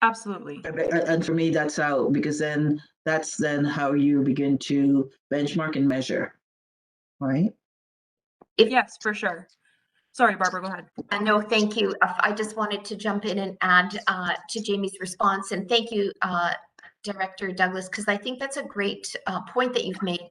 Absolutely. And for me, that's how, because then that's then how you begin to benchmark and measure, right? Yes, for sure. Sorry, Barbara, go ahead. No, thank you. I just wanted to jump in and add to Jamie's response. And thank you, Director Douglas, because I think that's a great point that you've made.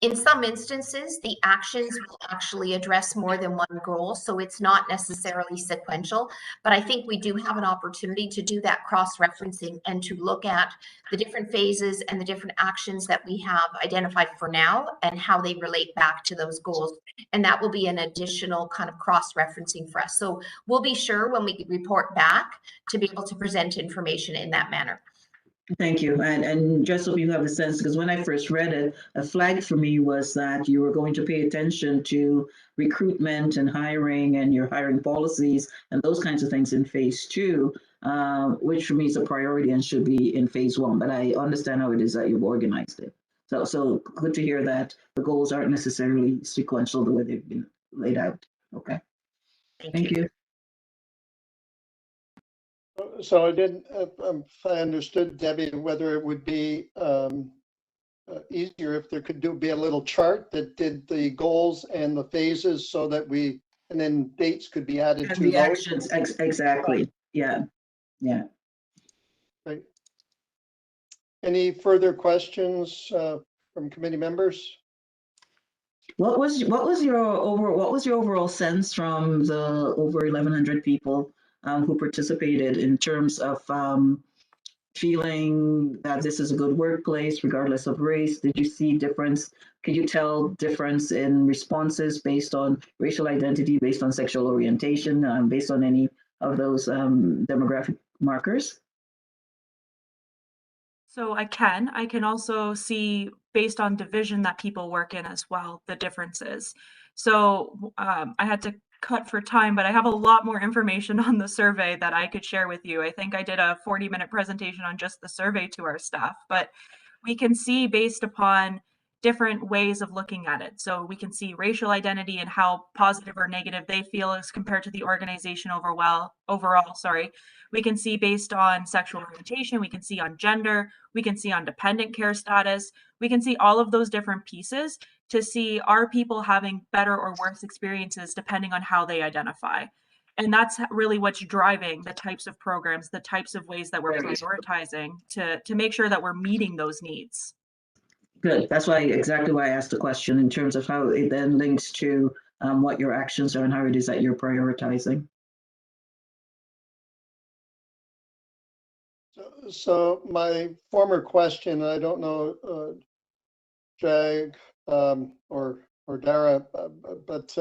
In some instances, the actions will actually address more than one goal, so it's not necessarily sequential. But I think we do have an opportunity to do that cross-referencing and to look at the different phases and the different actions that we have identified for now and how they relate back to those goals. And that will be an additional kind of cross-referencing for us. So we'll be sure when we report back to be able to present information in that manner. Thank you. And just so you have a sense, because when I first read it, a flag for me was that you were going to pay attention to recruitment and hiring and your hiring policies and those kinds of things in phase 2, which for me is a priority and should be in phase 1. But I understand how it is that you've organized it. So good to hear that the goals aren't necessarily sequential the way they've been laid out. Okay. Thank you. So I didn't, if I understood, Debbie, whether it would be easier if there could be a little chart that did the goals and the phases so that and then dates could be added to the those. actions, exactly. Yeah. Right. Any further questions from committee members? What was your overall sense from the over 1,100 people who participated in terms of feeling that this is a good workplace regardless of race? Did you see difference? Could you tell difference in responses based on racial identity, based on sexual orientation, based on any of those demographic markers? So I can also see based on division that people work in as well, the differences. So I had to cut for time, but I have a lot more information on the survey that I could share with you. I think I did a 40-minute presentation on just the survey to our staff, but we can see based upon different ways of looking at it. So we can see racial identity and how positive or negative they feel as compared to the organization overall. We can see based on sexual orientation, we can see on gender, we can see on dependent care status, we can see all of those different pieces to see are people having better or worse experiences depending on how they identify. And that's really what's driving the types of programs, the types of ways that we're prioritizing to make sure that we're meeting those needs. Good. That's exactly why I asked the question in terms of how it then links to what your actions are and how it is that you're prioritizing. So my former question, I don't know, Jag or Dara, but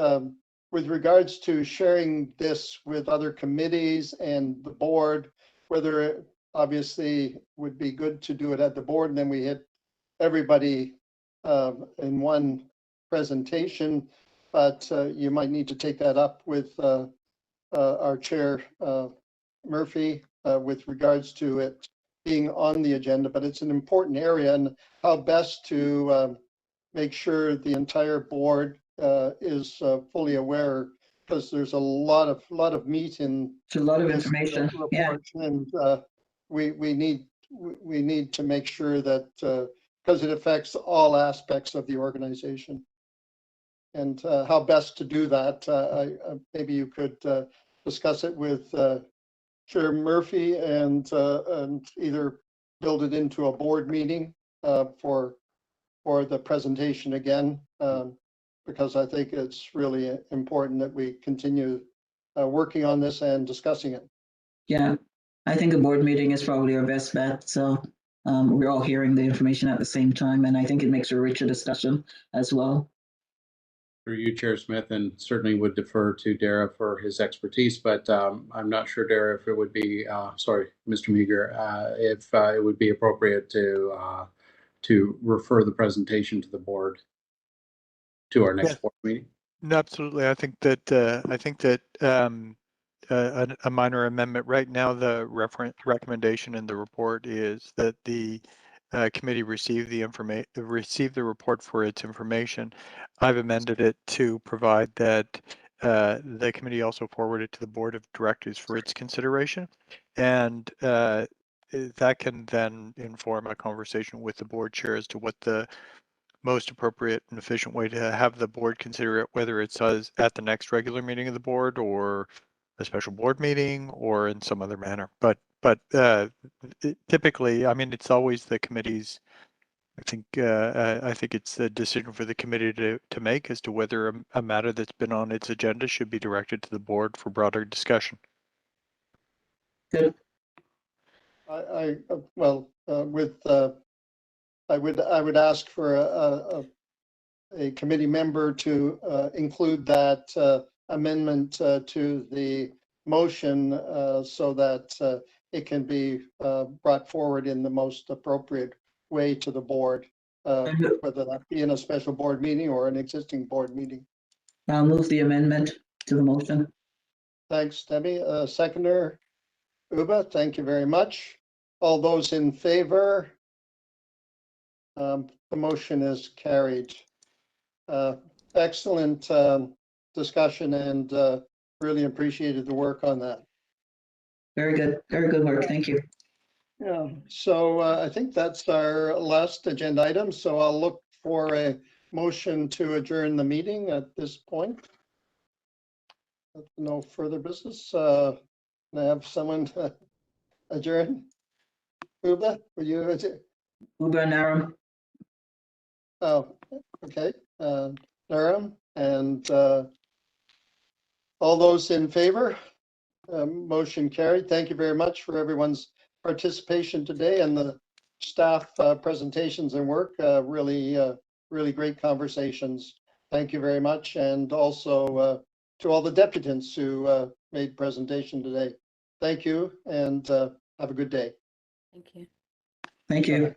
with regards to sharing this with other committees and the board, whether it obviously would be good to do it at the board and then we hit everybody in one presentation, but you might need to take that up with our chair, Murphy, with regards to it being on the agenda, but it's an important area and how best to make sure the entire board is fully aware, because there's a lot of meat in a lot of information. Report, yeah. And we need to make sure that because it affects all aspects of the organization, and how best to do that. Maybe you could discuss it with Chair Murphy and either build it into a board meeting for the presentation again, because I think it's really important that we continue working on this and discussing it. Yeah, I think a board meeting is probably our best bet. So we're all hearing the information at the same time, and I think it makes a richer discussion as well. Through you, Chair Smith, and certainly would defer to Dara for his expertise, but I'm not sure, Dara, if it would be, sorry, Mr. Meager, if it would be appropriate to refer the presentation to the board, to our next board meeting. No, absolutely. I think that a minor amendment right now, the recommendation in the report is that the committee receive the report for its information. I've amended it to provide that the committee also forward it to the board of directors for its consideration, and that can then inform a conversation with the board chair as to what the most appropriate and efficient way to have the board consider it, whether it's at the next regular meeting of the board or a special board meeting or in some other manner. But typically, I mean, it's always the committee's. I think it's the decision for the committee to make as to whether a matter that's been on its agenda should be directed to the board for broader discussion. Good. I would ask for a committee member to include that amendment to the motion so that it can be brought forward in the most appropriate way to the board, whether that be in a special board meeting or an existing board meeting. I'll move the amendment to the motion. Thanks, Debbie. Seconder, Uba, thank you very much. All those in favor? The motion is carried. Excellent discussion, and really appreciated the work on that. Very good work. Thank you. Yeah, so I think that's our last agenda item. So I'll look for a motion to adjourn the meeting at this point. No further business. Can I have someone adjourn? Uba, will you adjourn? Uba Naram. Oh, okay. Naram, and all those in favor? Motion carried. Thank you very much for everyone's participation today and the staff presentations and work. Really great conversations. Thank you very much. And also to all the deputants who made presentation today. Thank you, and have a good day. Thank you. Thank you.